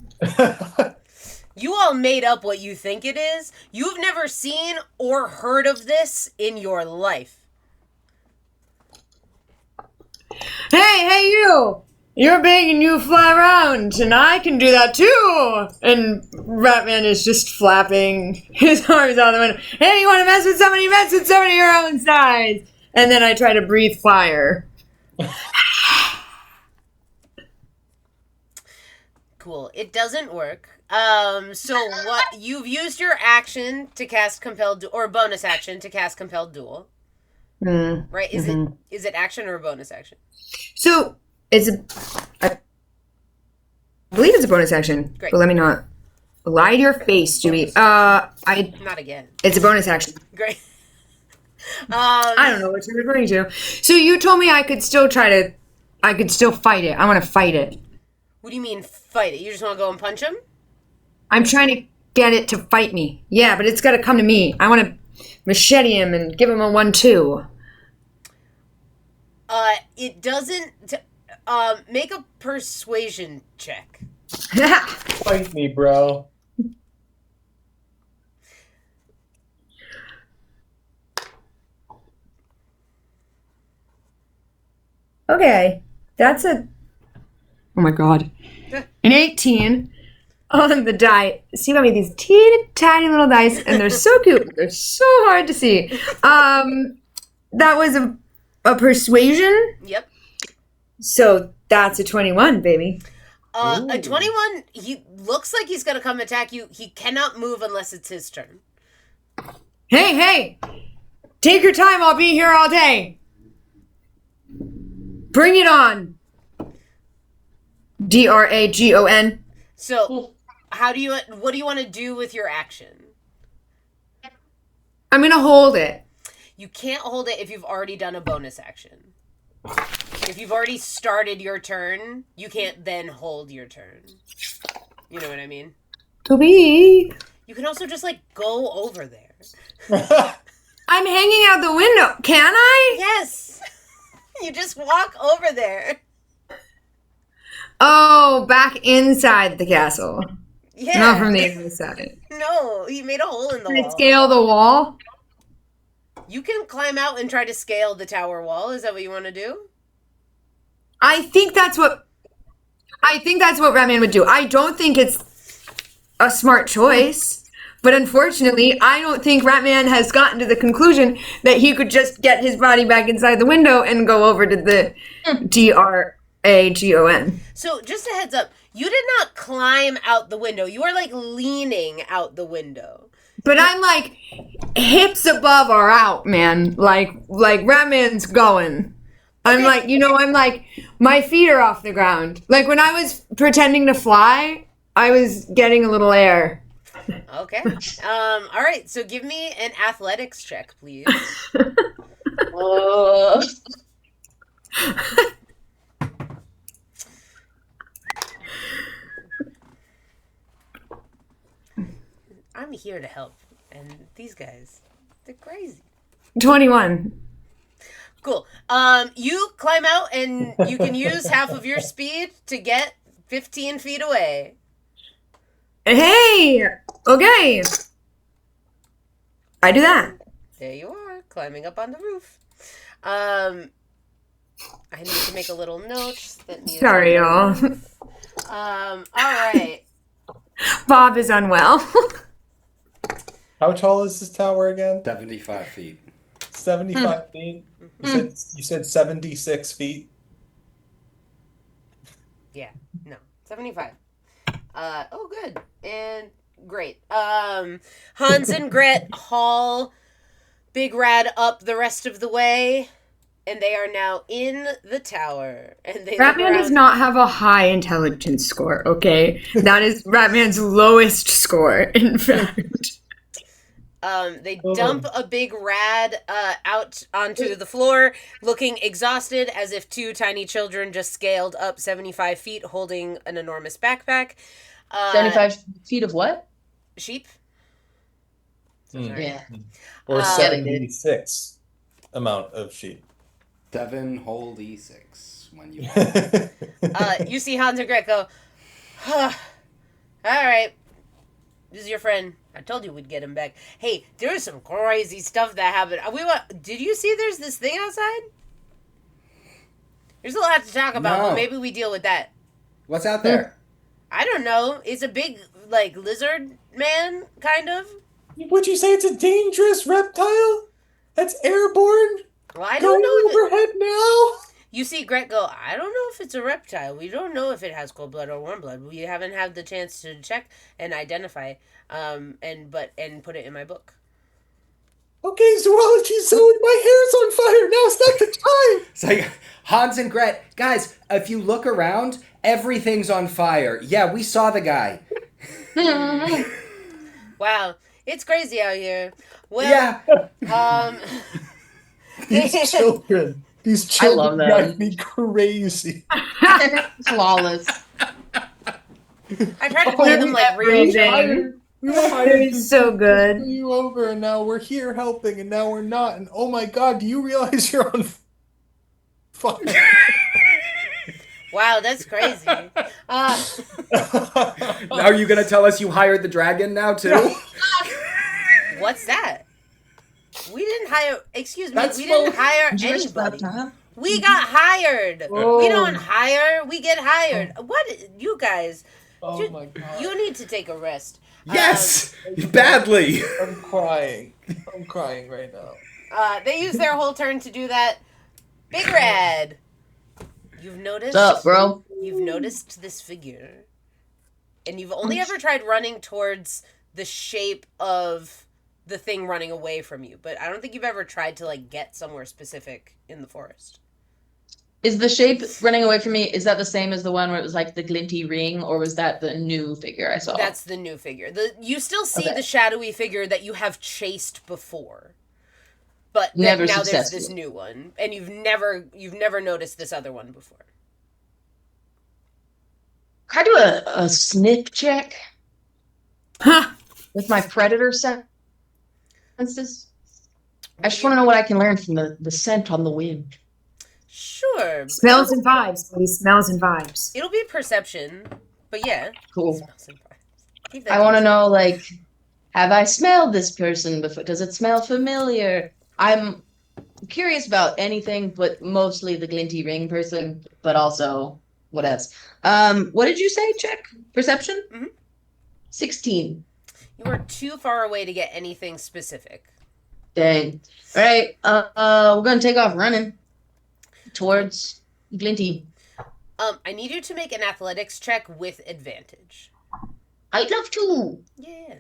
You all made up what you think it is. You've never seen or heard of this in your life. Hey, you! You're big and you fly around, and I can do that too! And Ratman is just flapping his arms out the window. Hey, you want to mess with somebody? Mess with somebody your own size! And then I try to breathe fire. Cool. It doesn't work. So what? You've used your action to cast Compelled or bonus action to cast Compelled Duel. Right? Is it action or a bonus action? So, I believe it's a bonus action. Great. But let me not lie to your face, Dewey. Not again. It's a bonus action. Great. I don't know what you're referring to. So you told me I could still fight it. I want to fight it. What do you mean fight it? You just want to go and punch him? I'm trying to get it to fight me. Yeah, but it's got to come to me. I want to machete him and give him a 1-2. It doesn't. Make a persuasion check. Fight me, bro. Okay, that's a... Oh my god. An 18 on the die. See, I mean, these teeny tiny little dice, and they're so cute. They're so hard to see. That was a persuasion. Yep. So that's a 21, baby. A 21, he looks like he's going to come attack you. He cannot move unless it's his turn. Hey! Take your time. I'll be here all day. Bring it on. D.R.A.G.O.N. So, what do you want to do with your action? I'm gonna hold it. You can't hold it if you've already done a bonus action. If you've already started your turn, you can't then hold your turn. You know what I mean? Toby. You can also just, go over there. I'm hanging out the window. Can I? Yes! You just walk over there. Oh, back inside the castle. Yeah. Not from the inside. No, he made a hole in the Can I wall. scale the wall? You can climb out and try to scale the tower wall. Is that what you want to do? I think that's what Ratman would do. I don't think it's a smart choice. But unfortunately, I don't think Ratman has gotten to the conclusion that he could just get his body back inside the window and go over to the D.R.A.G.O.N. So, just a heads up, you did not climb out the window. You are, leaning out the window. But I'm, hips above or out, man. Like Ratman's going. I'm my feet are off the ground. Like, when I was pretending to fly, I was getting a little air. Okay. All right. So give me an athletics check, please. I'm here to help, and these guys, they're crazy. 21. Cool. You climb out, and you can use half of your speed to get 15 feet away. Hey! Okay. I do that. There you are, climbing up on the roof. I need to make a little note that needs. Sorry, y'all. All right. Bob is unwell. How tall is this tower again? 75 feet. 75 feet? You said 76 feet? Yeah, no, 75. Oh, good. And great. Hans and Gret haul Big Rad up the rest of the way, and they are now in the tower. And they Ratman does not have a high intelligence score, okay? That is Ratman's lowest score, in fact. They dump a Big Rad out onto the floor, looking exhausted, as if two tiny children just scaled up 75 feet, holding an enormous backpack. 75 feet of what? Sheep. Yeah. Or 76 amount of sheep. 7 whole D6 when you. You see Hans and Gret go, all right, this is your friend. I told you we'd get him back. Hey, there was some crazy stuff that happened. Did you see there's this thing outside? There's a lot to talk about, but maybe we deal with that. What's out there? I don't know. It's a big, lizard man, kind of. Would you say it's a dangerous reptile? That's airborne? Well, I don't know. Overhead now? You see Gret go, I don't know if it's a reptile. We don't know if it has cold blood or warm blood. We haven't had the chance to check and identify, and put it in my book. Okay, zoology zone, my hair's on fire. Now's not the time. It's like, Hans and Gret, guys, if you look around, everything's on fire. Yeah, we saw the guy. Wow, it's crazy out here. Well, yeah. These children drive me crazy. Flawless. I try to play them like real children. We hired It's so good. you over, and now we're here helping, and now we're not. And oh my God, do you realize you're on fire? Wow, that's crazy. Are you gonna tell us you hired the dragon now too? What's that? We didn't hire. Excuse me. That's We didn't smoke. hire Just about anybody. time. We got hired. Oh. We don't hire. We get hired. What? You guys. Oh my God. You need to take a rest. Yes, badly. I'm crying. I'm crying right now. They use their whole turn to do that. Big Red. You've noticed. What's up, bro? You've noticed this figure, and you've only ever tried running towards the shape of the thing running away from you. But I don't think you've ever tried to like get somewhere specific in the forest. Is the shape running away from me, is that the same as the one where it was like the glinty ring, or was that the new figure I saw? That's the new figure. You still see Okay. the shadowy figure that you have chased before, but Never now there's successful. this new one, and you've never noticed this other one before. Can I do a sniff check Huh. with my predator senses? I just want to know what I can learn from the scent on the wind. Sure. Smells and vibes. Buddy. Smells and vibes. It'll be perception, but yeah. Cool. Smells and vibes. Keep that I want to decent. know, like, have I smelled this person before? Does it smell familiar? I'm curious about anything, but mostly the glinty ring person, but also what else? What did you say? Check perception. Mhm. 16. You are too far away to get anything specific. Dang. All right. We're gonna take off running towards Glinty. I need you to make an athletics check with advantage. I'd love to. Yeah.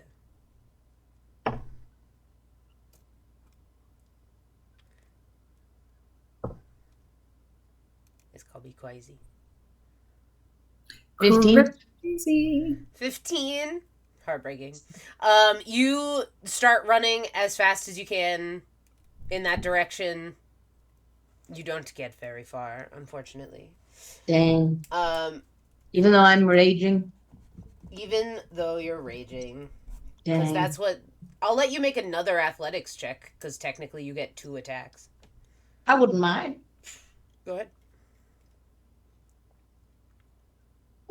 It's called Be Crazy. 15. Crazy. 15. Heartbreaking. You start running as fast as you can in that direction. You don't get very far, unfortunately. Dang. Um, Even though I'm raging. even though you're raging, because Dang. that's what. I'll let you make another athletics check, because technically you get 2 attacks. I wouldn't mind. Go ahead.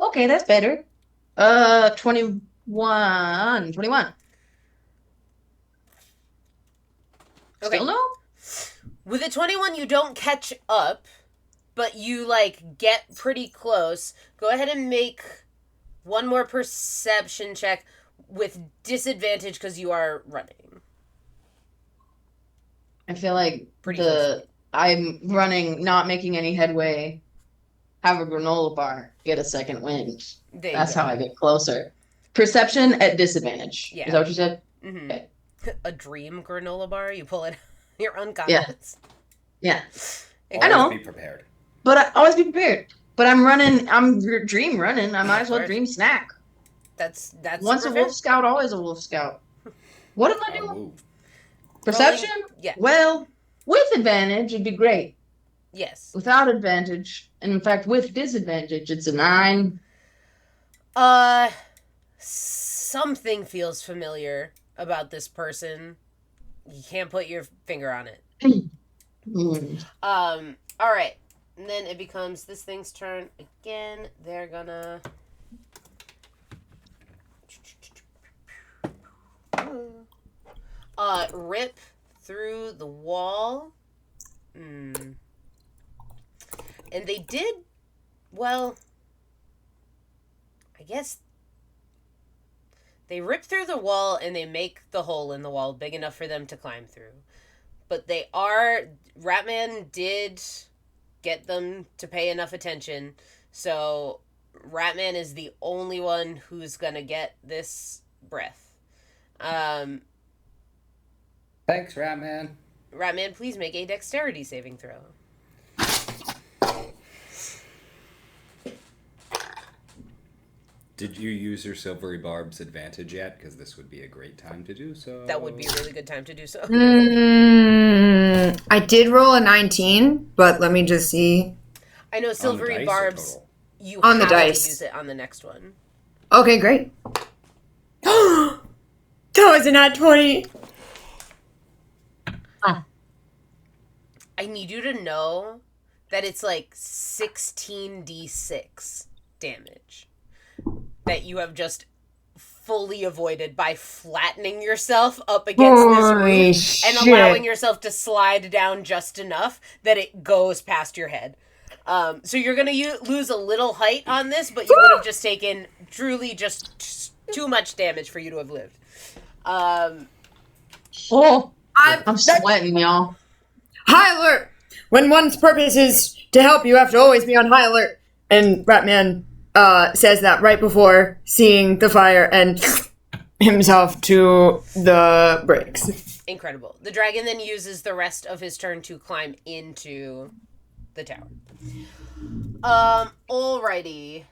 Okay, that's better. 21. 21. Okay. Still no? With a 21, you don't catch up, but you, like, get pretty close. Go ahead and make one more perception check with disadvantage because you are running. I feel like Pretty close. I'm running, not making any headway. Have a granola bar, get a second wind. There you That's go. how I get closer. Perception at disadvantage. Yeah. Is that what you said? Mhm. Okay. A dream granola bar? You pull it you're unconscious. Yeah. It I know. Always be prepared. But I always be prepared. But I'm running. I'm dream running. I might as well Of course. dream snack. That's Once a super fair. wolf scout, always a wolf scout. What am I doing? Ooh. Perception? Yeah. Well, with advantage, it'd be great. Yes. Without advantage, and in fact, with disadvantage, it's a 9. Something feels familiar about this person. You can't put your finger on it. Hmm. All right. And then it becomes this thing's turn again. They're gonna rip through the wall. And they did, well, I guess they rip through the wall and they make the hole in the wall big enough for them to climb through. But Ratman did get them to pay enough attention, so Ratman is the only one who's gonna get this breath. Thanks, Ratman. Ratman, please make a dexterity saving throw. Did you use your silvery barb's advantage yet? Because this would be a great time to do so. That would be a really good time to do so. I did roll a 19, but let me just see. I know On the silvery dice or barbs. total? You On the have to dice. use it on the next one. Okay, great. That was a nat 20. I need you to know that it's like 16d6 damage that you have just fully avoided by flattening yourself up against this Holy roof and allowing shit. yourself to slide down just enough that it goes past your head. So you're going to lose a little height on this, but you would have just taken truly just too much damage for you to have lived. Oh, I'm I'm sweating, y'all. high alert. When one's purpose is to help, you have to always be on high alert. And Ratman says that right before seeing the fire and himself to the brakes. Incredible. The dragon then uses the rest of his turn to climb into the tower. Alrighty.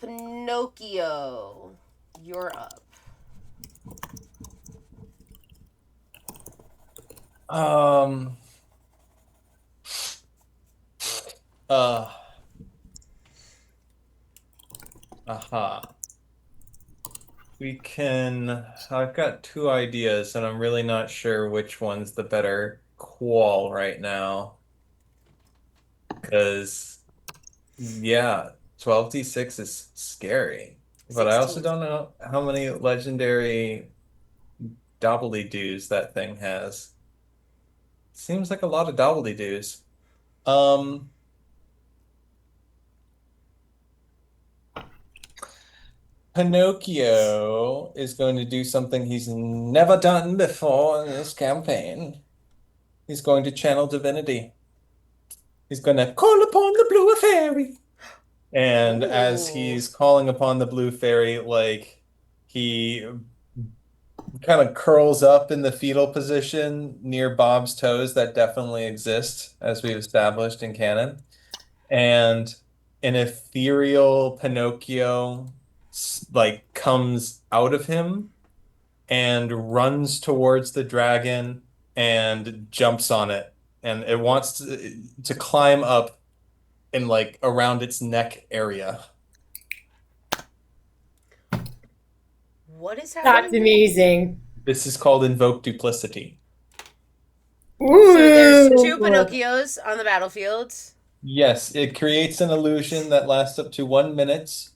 Pinocchio, you're up. Aha. I've got two ideas, and I'm really not sure which one's the better qual right now. Because, yeah, 12d6 is scary. But I also 16's don't know how many legendary doobly-doos that thing has. Seems like a lot of doobly-doos. Um, Pinocchio is going to do something he's never done before in this campaign. He's going to channel divinity. He's going to call upon the blue fairy. And as he's calling upon the blue fairy, like he kind of curls up in the fetal position near Bob's toes that definitely exist, as we've established in canon. And an ethereal Pinocchio like comes out of him and runs towards the dragon and jumps on it. And it wants to climb up in like around its neck area. What is That's happening? amazing. This is called invoke duplicity. Ooh. So there's two Pinocchios on the battlefield. Yes, it creates an illusion that lasts up to 1 minute.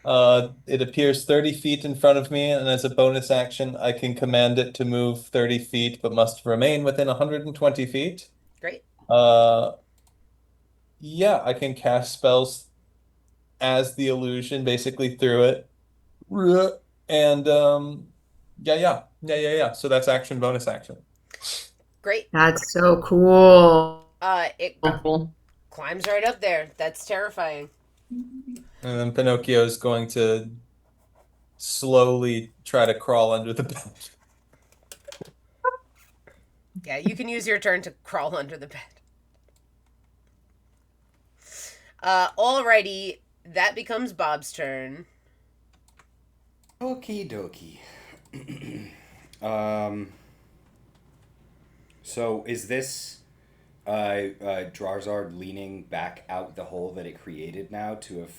It appears 30 feet in front of me, and as a bonus action, I can command it to move 30 feet, but must remain within 120 feet. Great. Yeah, I can cast spells as the illusion, basically through it. And yeah. So that's action, bonus action. Great. That's so cool. It Cool. climbs right up there. That's terrifying. And then Pinocchio is going to slowly try to crawl under the bed. Yeah, you can use your turn to crawl under the bed. Alrighty, that becomes Bob's turn. Okie dokie. So is this D.R.A.G.O.N leaning back out the hole that it created now to have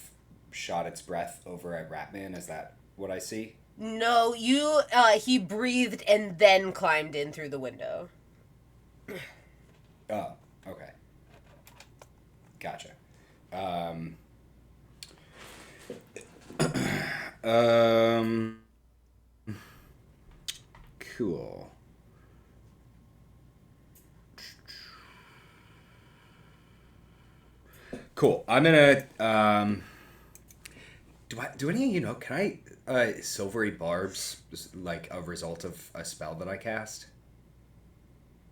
shot its breath over at Ratman? Is that what I see? No, he breathed and then climbed in through the window. Oh, okay. Gotcha. Cool. Cool. I'm gonna do any of you know, can I silvery barbs like a result of a spell that I cast?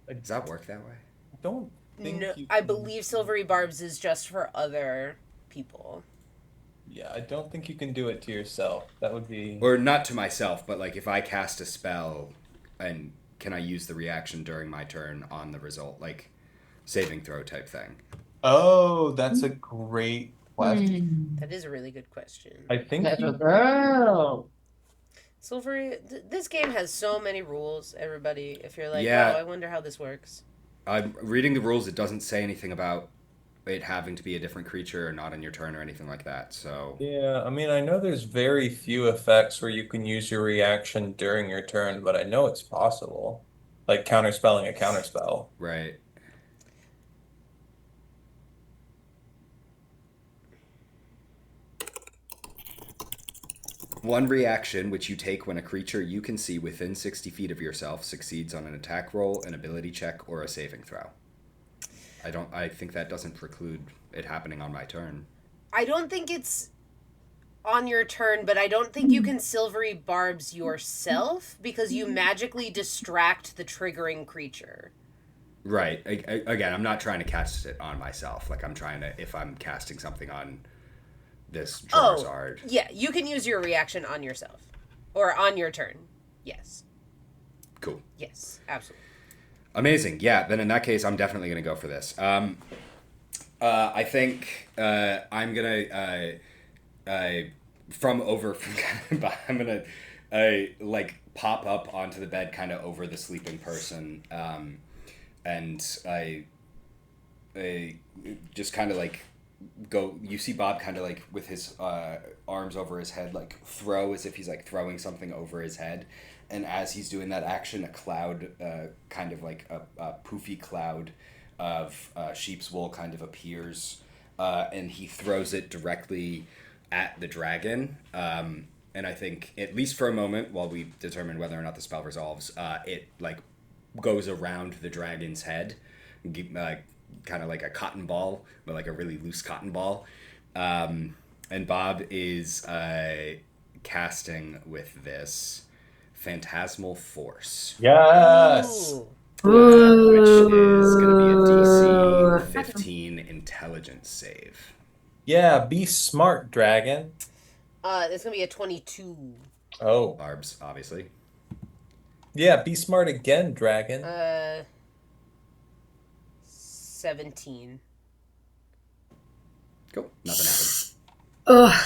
Does that work that way? I don't think No, you I can- believe Silvery Barbs is just for other people. Yeah, I don't think you can do it to yourself. That would be Or not to myself, but like if I cast a spell and can I use the reaction during my turn on the result, like saving throw type thing? Oh, that's a great question. That is a really good question. I think That's you- a girl. Silvery, this game has so many rules, everybody. If you're like, Yeah. oh, I wonder how this works. I'm reading the rules. It doesn't say anything about it having to be a different creature or not on your turn or anything like that. So Yeah, I mean, I know there's very few effects where you can use your reaction during your turn, but I know it's possible. Like counterspelling a counterspell. right. One reaction which you take when a creature you can see within 60 feet of yourself succeeds on an attack roll, an ability check, or a saving throw. I think that doesn't preclude it happening on my turn. I don't think it's on your turn, but I don't think you can silvery barbs yourself because you magically distract the triggering creature. Right. Again, I'm not trying to cast it on myself. Like, I'm trying to, if I'm casting something on this Charizard. Yeah, you can use your reaction on yourself. Or on your turn. Yes. Cool. Yes, absolutely. Amazing. Yeah, then in that case, I'm definitely going to go for this. I think I'm going to, I'm going to, pop up onto the bed kind of over the sleeping person. And I just kind of like go, you see Bob kind of like with his arms over his head, like throw as if he's like throwing something over his head. And as he's doing that action, a cloud, kind of like a poofy cloud of sheep's wool kind of appears. And he throws it directly at the dragon. And I think, at least for a moment, while we determine whether or not the spell resolves, it like goes around the dragon's head, kind of like a cotton ball, but like a really loose cotton ball. And Bob is casting with this Phantasmal Force. Yes. Ooh. Which is going to be a DC 15 intelligence save. Yeah, be smart, dragon. It's going to be a 22. Oh. Barbs, obviously. Yeah, be smart again, dragon. 17. Cool. Nothing happened. Ugh.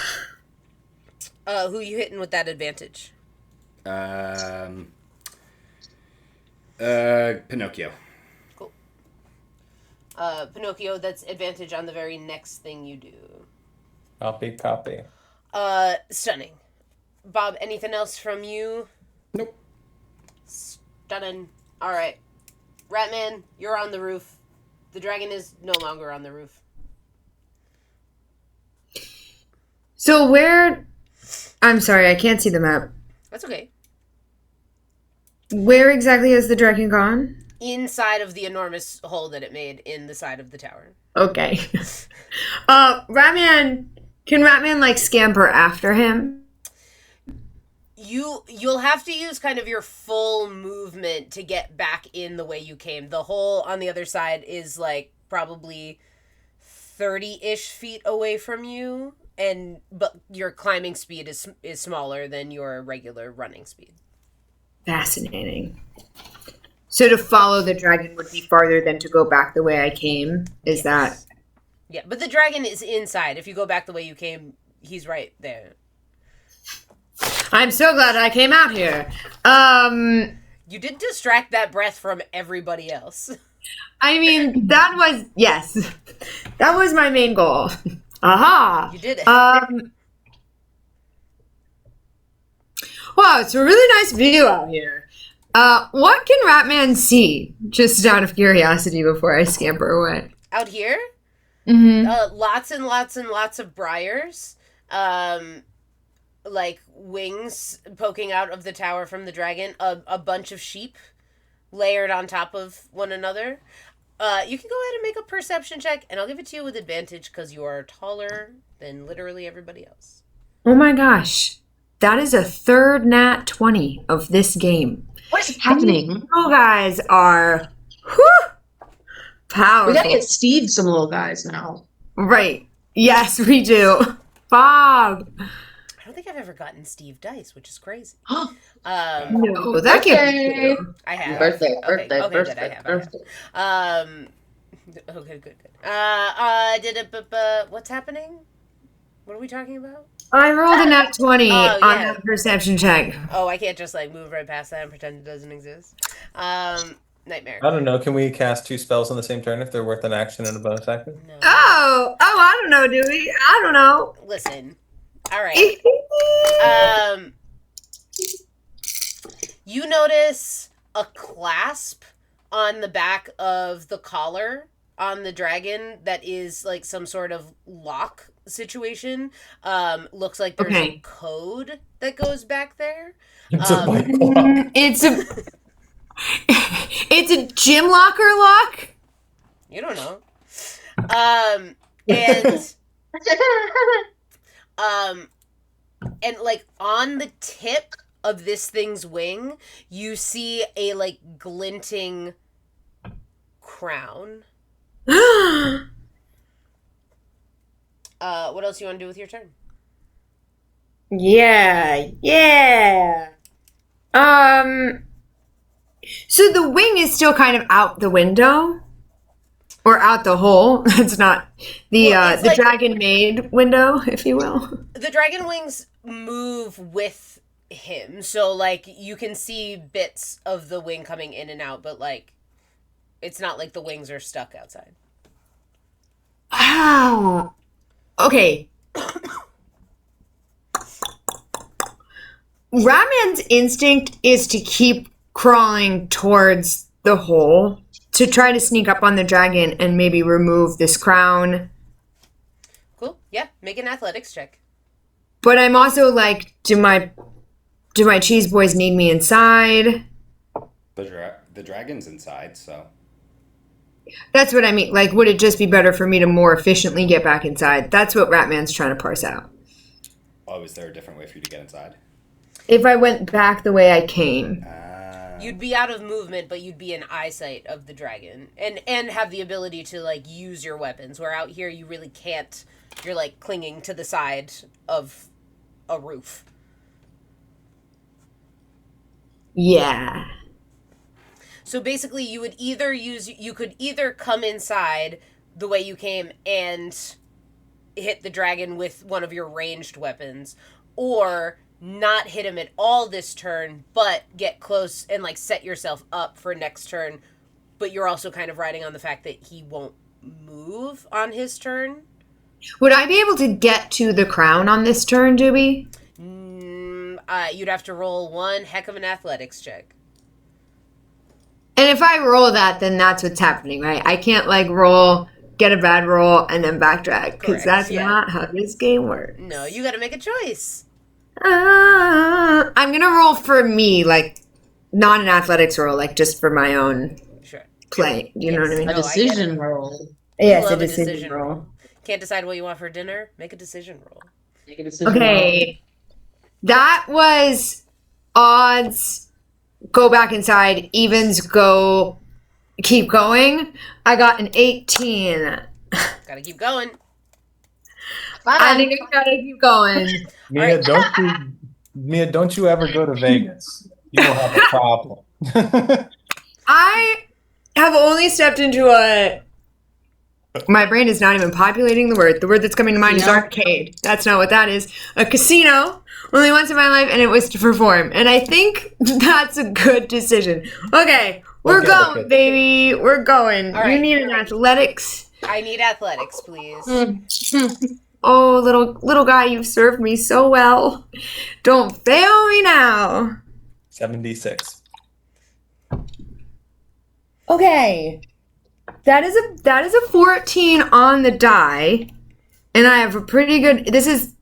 Who you hitting with that advantage? Pinocchio. Cool. Pinocchio, that's advantage on the very next thing you do. Copy. Stunning. Bob, anything else from you? Nope. Stunning. Alright. Ratman, you're on the roof. The dragon is no longer on the roof. So where... I'm sorry, I can't see the map. That's okay. Where exactly is the dragon gone? Inside of the enormous hole that it made in the side of the tower. Okay. Ratman... Can Ratman, like, scamper after him? You'll have to use kind of your full movement to get back in the way you came. The hole on the other side is like probably 30-ish feet away from you, but your climbing speed is smaller than your regular running speed. Fascinating. So to follow the dragon would be farther than to go back the way I came? Is that... Yeah, but the dragon is inside. If you go back the way you came, he's right there. I'm so glad I came out here. You did distract that breath from everybody else. I mean, that was... Yes. That was my main goal. Aha! You did it. Wow, it's a really nice view out here. What can Ratman see? Just out of curiosity before I scamper away. Out here? Mm-hmm. Lots and lots and lots of briars. Like wings poking out of the tower from the dragon. A bunch of sheep layered on top of one another. You can go ahead and make a perception check, and I'll give it to you with advantage because you are taller than literally everybody else. Oh my gosh. That is a third nat 20 of this game. What is happening? You guys are powerful. We gotta get Steve some little guys now. Right. Yes, we do. Bob. I don't think I've ever gotten Steve dice, which is crazy. No, that can't be true. I have. Birthday. Okay, good, I have. Okay, good. What's happening? What are we talking about? I rolled a nat 20 on yeah. that perception check. Oh, I can't just like move right past that and pretend it doesn't exist. Nightmare. I don't know. Can we cast 2 spells on the same turn if they're worth an action and a bonus action? No. I don't know, do we? I don't know. Listen. All right. You notice a clasp on the back of the collar on the dragon that is like some sort of lock situation. Looks like there's a code that goes back there. It's a bike lock. It's a gym locker lock? You don't know. And like on the tip of this thing's wing, you see a like glinting crown. What else you want to do with your turn? Yeah. So the wing is still kind of out the window? Or out the hole. It's not the like, dragon made window, if you will. The dragon wings move with him. So like you can see bits of the wing coming in and out, but like it's not like the wings are stuck outside. Wow. Okay. Ratman's instinct is to keep crawling towards the hole to try to sneak up on the dragon and maybe remove this crown. Cool. Yeah, make an athletics check. But I'm also like, do my cheese boys need me inside? The dragon's inside, so. That's what I mean. Like, would it just be better for me to more efficiently get back inside? That's what Ratman's trying to parse out. Oh, is there a different way for you to get inside? If I went back the way I came. You'd be out of movement, but you'd be in eyesight of the dragon. And have the ability to, like, use your weapons. Where out here, you really can't. You're, like, clinging to the side of a roof. Yeah. So basically, you could either come inside the way you came and hit the dragon with one of your ranged weapons, or not hit him at all this turn, but get close and like set yourself up for next turn. But you're also kind of riding on the fact that he won't move on his turn. Would I be able to get to the crown on this turn, Doobie? You'd have to roll one heck of an athletics check. And if I roll that, then that's what's happening, right? I can't like roll, get a bad roll, and then backtrack, because that's not how this game works. No, you got to make a choice. I'm gonna roll for me, like not an athletics roll, like just for my own play. You know what I mean? A decision roll. Yes, a decision roll. Can't decide what you want for dinner? Make a decision roll. Okay, that was odds. Go back inside. Evens go. Keep going. I got an 18. Gotta keep going. I think I gotta keep going. Mia, don't you ever go to Vegas. You will have a problem. I have only stepped into a... My brain is not even populating the word. The word that's coming to mind is arcade. That's not what that is. A casino, only once in my life, and it was to perform. And I think that's a good decision. Okay, we're going, baby. We're going. Right, you need an athletics. I need athletics, please. Oh, little guy, you've served me so well. Don't fail me now. 76. Okay. That is a 14 on the die. And I have a pretty good... This is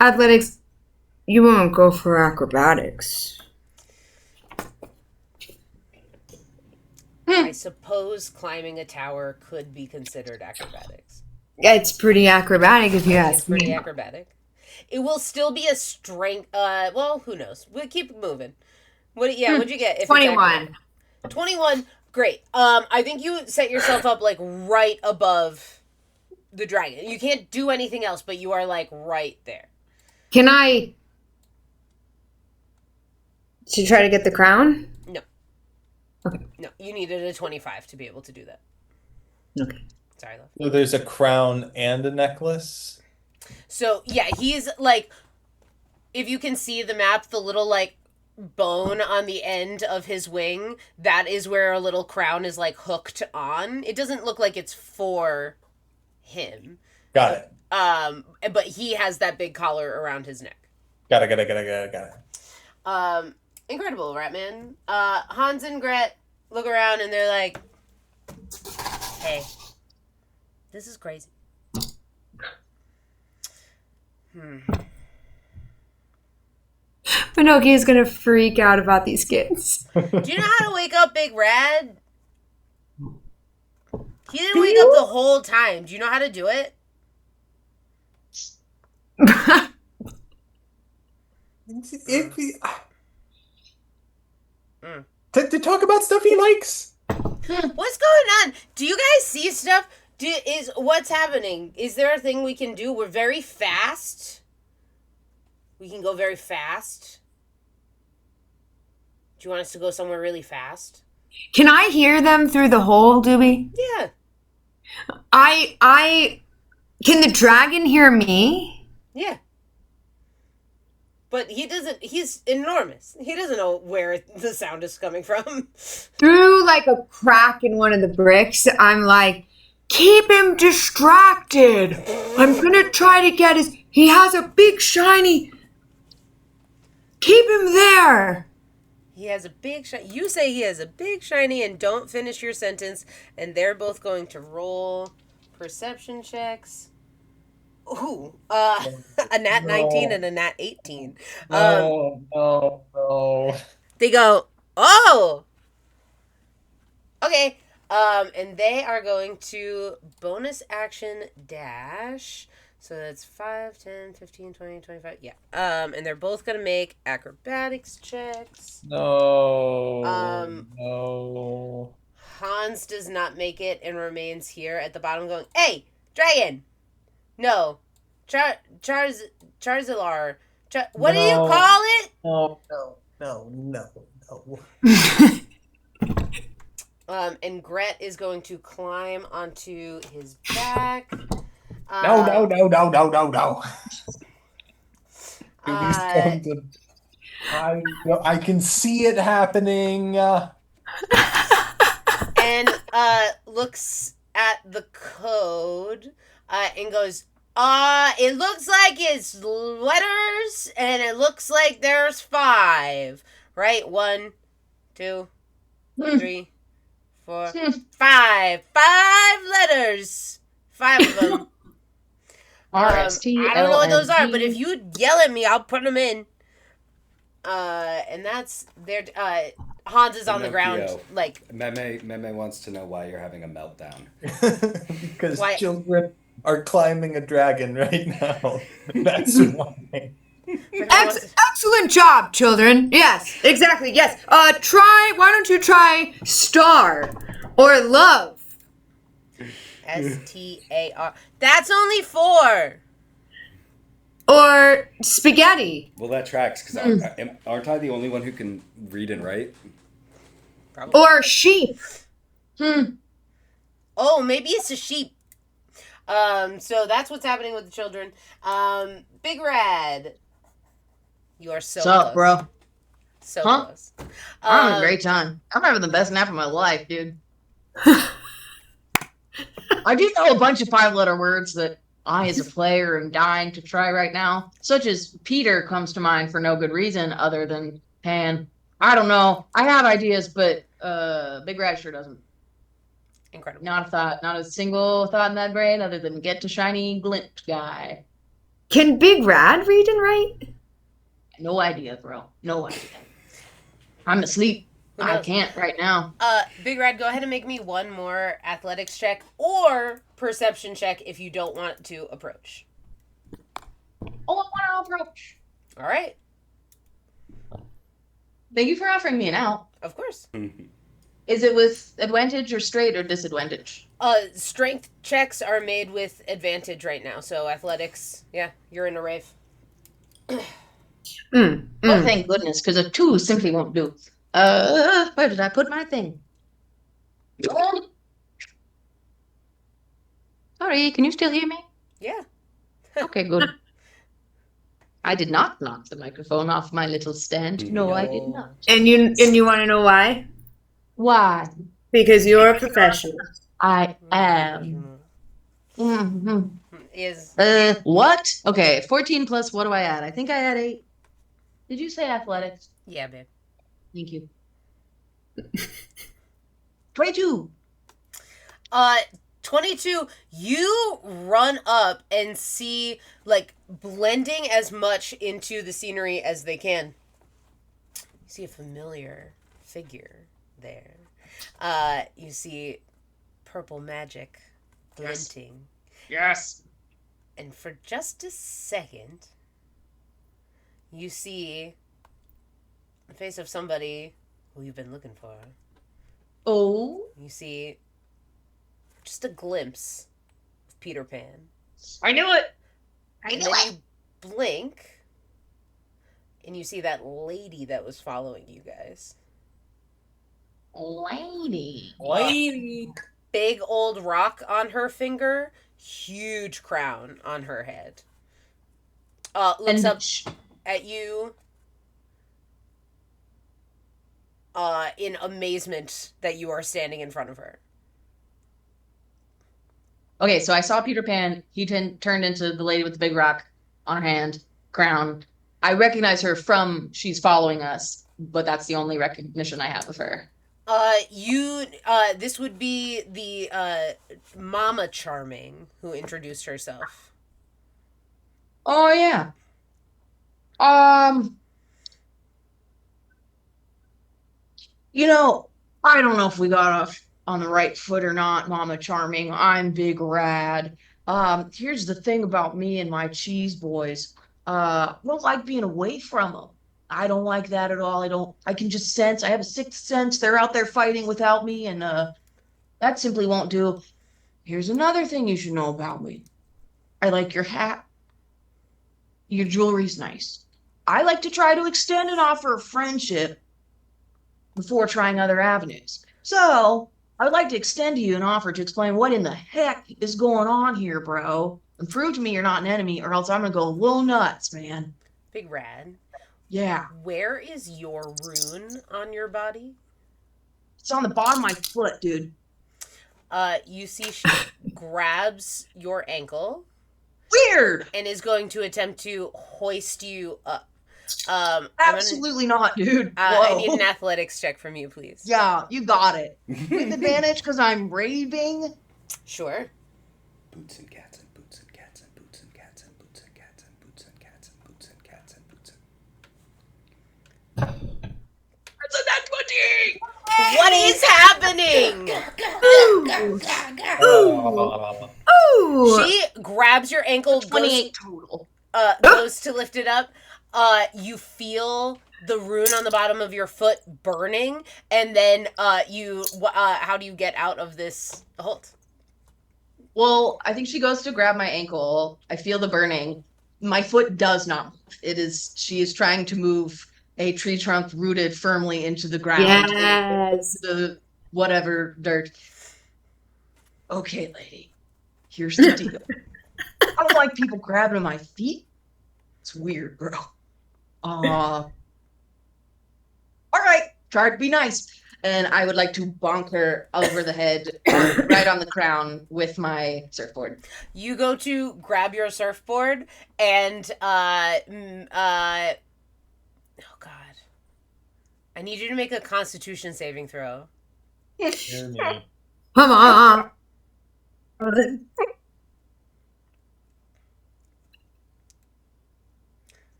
athletics. You won't go for acrobatics. I suppose climbing a tower could be considered acrobatics. It's pretty acrobatic if you ask me. It's pretty acrobatic. It will still be a strength... well, who knows? We'll keep moving. What'd you get? If 21. 21... Great. I think you set yourself up, like, right above the dragon. You can't do anything else, but you are, like, right there. Can I... To try to get the crown? No. Okay. No, you needed a 25 to be able to do that. Okay. Sorry, love. So there's a crown and a necklace? So, yeah, he's, like... If you can see the map, the little, like, bone on the end of his wing, that is where a little crown is like hooked on. It doesn't look like it's for him. Got it. But he has that big collar around his neck. Got it. Incredible, Ratman. Hans and Gret look around and they're like, hey, this is crazy. Pinocchio is gonna freak out about these kids. Do you know how to wake up Big Rad? He didn't wake up the whole time. Do you know how to do it? To talk about stuff he likes. What's going on? Do you guys see stuff? What's happening? Is there a thing we can do? We're very fast. We can go very fast. Do you want us to go somewhere really fast? Can I hear them through the hole, Doobie? Yeah. Can the dragon hear me? Yeah. But he doesn't, he's enormous. He doesn't know where the sound is coming from. Through like a crack in one of the bricks, I'm like, keep him distracted. I'm gonna try to get he has a big shiny. Keep him there. He has a big shiny. You say he has a big shiny and don't finish your sentence, and they're both going to roll perception checks. Ooh, a nat 19 and a nat 18. No. They go, oh! Okay, and they are going to bonus action dash. So that's 5, 10, 15, 20, 25. Yeah. And they're both going to make acrobatics checks. No. Hans does not make it and remains here at the bottom going, hey, dragon! No. Charzalar. What do you call it? No. And Gret is going to climb onto his back. No. Doobie's going to... I can see it happening. And looks at the code and goes, it looks like it's letters, and it looks like there's 5. Right? 1, 2, 3, 4, 5. 5 letters. 5 of them. I don't know what those are, but if you yell at me, I'll put them in. And that's their. Hans is on the ground, like. Meme wants to know why you're having a meltdown. Because children are climbing a dragon right now. That's why. Excellent job, children. Yes, exactly. Yes. Why don't you try star or love? STAR. That's only 4. Or spaghetti. Well, that tracks, because aren't I the only one who can read and write? Probably. Or sheep. Oh, maybe it's a sheep. So that's what's happening with the children. Big Rad. You are so close. Bro? So close. I'm having a great time. I'm having the best nap of my life, dude. I do know a bunch of 5-letter words that I, as a player, am dying to try right now. Such as Peter comes to mind for no good reason other than Pan. I don't know. I have ideas, but Big Rat sure doesn't. Incredible. Not a thought. Not a single thought in that brain other than get to shiny glint guy. Can Big Rad read and write? No idea, bro. No idea. I'm asleep. I can't right now. Big Rad, go ahead and make me one more athletics check or perception check if you don't want to approach. Oh, I want to approach. All right. Thank you for offering me an out. Of course. Is it with advantage or straight or disadvantage? Strength checks are made with advantage right now. So athletics, yeah, you're in a rave. Oh, thank goodness, because a 2 simply won't do. Where did I put my thing? Sorry, can you still hear me? Yeah. Okay, good. I did not knock the microphone off my little stand. No, I did not. And you want to know why? Why? Because you're a professional. I am. hmm Is What? Okay, 14 plus, what do I add? I think I had 8. Did you say athletics? yeah, babe. Thank you. 22. 22, you run up and see, like, blending as much into the scenery as they can. You see a familiar figure there. You see purple magic glinting. Yes. And for just a second, you see the face of somebody who you've been looking for. Oh. You see just a glimpse of Peter Pan. I knew it. And then you blink, and you see that lady that was following you guys. Lady. Big old rock on her finger, huge crown on her head. Looks up at you in amazement that you are standing in front of her. Okay, so I saw Peter Pan. He turned into the lady with the big rock on her hand, crown. I recognize her from she's following us, but that's the only recognition I have of her. This would be the Mama Charming who introduced herself. Oh yeah. I don't know if we got off on the right foot or not, Mama Charming. I'm Big Rad. Here's the thing about me and my cheese boys. I don't like being away from them. I don't like that at all. I can just sense, I have a sixth sense they're out there fighting without me, and that simply won't do. Here's another thing you should know about me. I like your hat. Your jewelry's nice. I like to try to extend an offer of friendship before trying other avenues. So, I would like to extend to you an offer to explain what in the heck is going on here, bro. And prove to me you're not an enemy, or else I'm gonna go a little nuts, man. Big Rad. Yeah. Where is your rune on your body? It's on the bottom of my foot, dude. You see she grabs your ankle. Weird! And is going to attempt to hoist you up. Absolutely not, dude. I need an athletics check from you, please. Yeah, you got it. With advantage because I'm raving. Sure. Boots and cats and boots and cats and boots and cats and boots and cats and boots and cats and boots and cats and boots and. It's a nat 20! What is happening? Ooh. She grabs your ankle, 28 total. Goes to lift it up. You feel the rune on the bottom of your foot burning, and then how do you get out of this hold? Well, I think she goes to grab my ankle. I feel the burning. My foot does not move. She is trying to move a tree trunk rooted firmly into the ground. Yes. The whatever dirt. Okay, lady. Here's the deal. I don't like people grabbing at my feet. It's weird, bro. All right, try to be nice. And I would like to bonk her over the head, right on the crown with my surfboard. You go to grab your surfboard, and oh god, I need you to make a Constitution saving throw. Come on.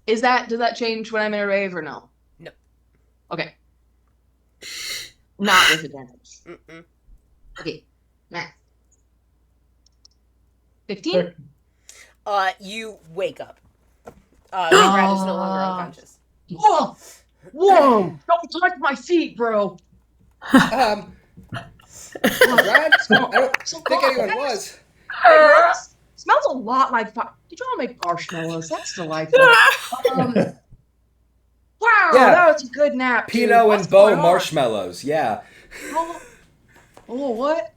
Does that change when I'm in a rave or no? No. Okay. Not with advantage. Mm-mm. Okay. Math. 15? You wake up. Brad is no longer unconscious. Whoa! Whoa! Don't touch my feet, bro! Brad? I don't think anyone was. Smells a lot like Did y'all make marshmallows? That's delightful. Wow, Yeah. that was a good nap. Pinot and Bo marshmallows, yeah. Oh, what?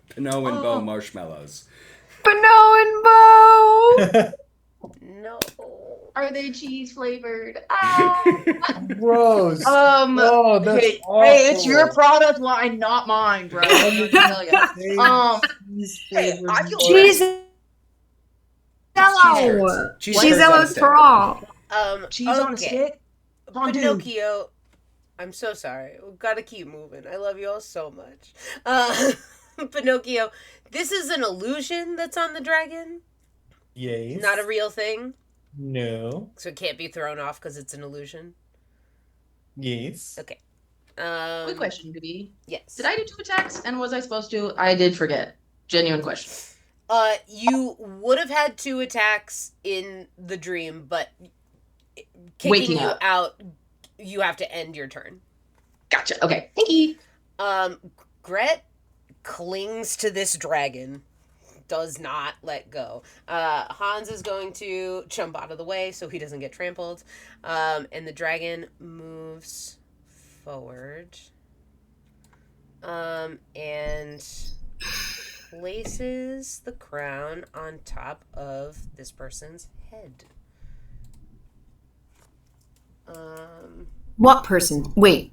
Pinot and Bo marshmallows. and Bo. No. Are they cheese flavored? Ah. Gross. Oh, that's hey, awful. hey, it's your product line, not mine, bro. I'm gonna tell ya. Hey, I feel Cheese. curds. Cheese Cheese curds on a Ello's stick. for all. cheese on a stick. Fondue. Pinocchio. I'm so sorry. We've got to keep moving. I love you all so much. Pinocchio, this is an illusion that's on the dragon. Yes. Not a real thing. No. So it can't be thrown off because it's an illusion. Yes. Okay. Quick question, Gabi. Yes. Did I do 2 attacks and was I supposed to? I did forget. Genuine question. You would have had 2 attacks in the dream, but kicking Waking you up. out, you have to end your turn. Gotcha. Okay. Thank you. Gret clings to this dragon, does not let go. Hans is going to jump out of the way so he doesn't get trampled. And the dragon moves forward. And places the crown on top of this person's head. What person? Wait.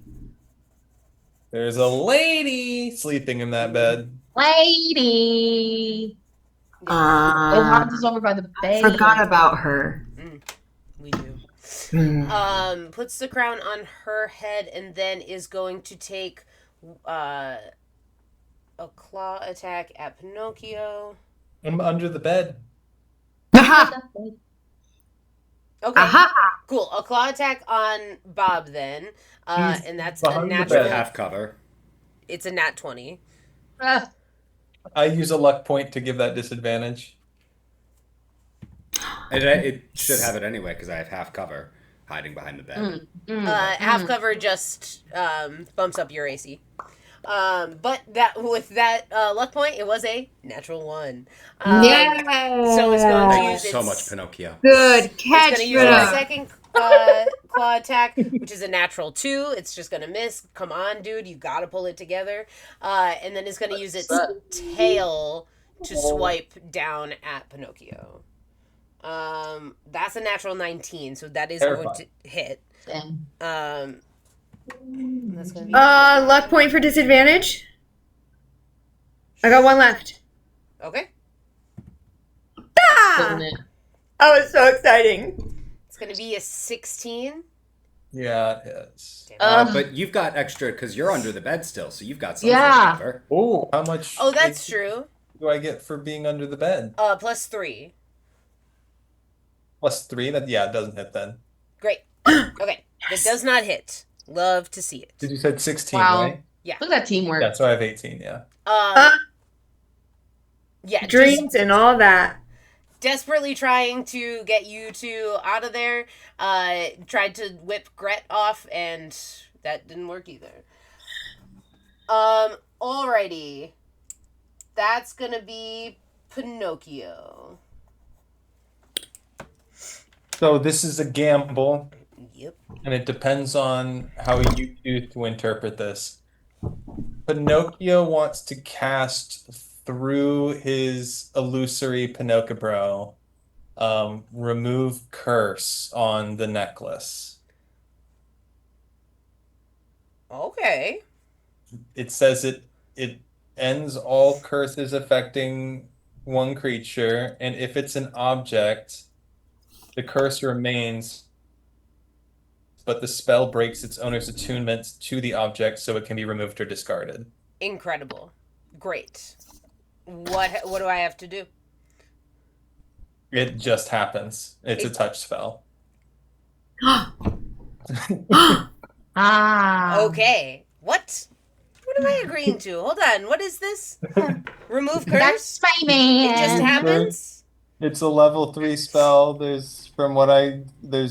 There's a lady sleeping in that bed. Lady. Hans is over by the bay. Forgot about her. We do. Mm. Puts the crown on her head and then is going to take a claw attack at Pinocchio. I'm under the bed. Aha! Okay. Aha! Cool. A claw attack on Bob then. And that's a behind the natural. bed. Half cover. It's a nat 20. I use a luck point to give that disadvantage. And it should have it anyway because I have half cover hiding behind the bed. Half cover just bumps up your AC. But that with that luck point, it was a natural 1. Yeah. So it's going to Thank you use so its, much, Pinocchio. Good it's catch, going to use Rita. its second claw attack, which is a natural 2. It's just going to miss. Come on, dude. You got to pull it together. And then it's going to use its tail to swipe down at Pinocchio. That's a natural 19, so that is going to hit. That's gonna be Luck point for disadvantage. I got 1 left. okay. Ah! That was so exciting. It's gonna be a 16. Yeah, it is. But you've got extra because you're under the bed still, so you've got some sort of cover. Oh, how much? Oh, that's true. Do I get for being under the bed? +3. +3? That it doesn't hit then. Great. Okay, that does not hit. Love to see it. Did you said 16, Wow. right? Yeah. Look at that teamwork. Yeah, so I have 18, yeah. Yeah. Dreams and all that. Desperately trying to get you two out of there. Tried to whip Gret off, and that didn't work either. Alrighty. That's gonna be Pinocchio. So this is a gamble, Yep. and it depends on how you choose to interpret this. Pinocchio wants to cast through his illusory Pinocchio, remove curse on the necklace. Okay. It says it ends all curses affecting one creature, and if it's an object, the curse remains, but the spell breaks its owner's attunement to the object, so it can be removed or discarded. Incredible. Great. What do I have to do? It just happens. It's a touch spell. Okay. What? What am I agreeing to? Hold on. What is this? Remove curse? That's my man. It just happens? It's a level 3 spell. There's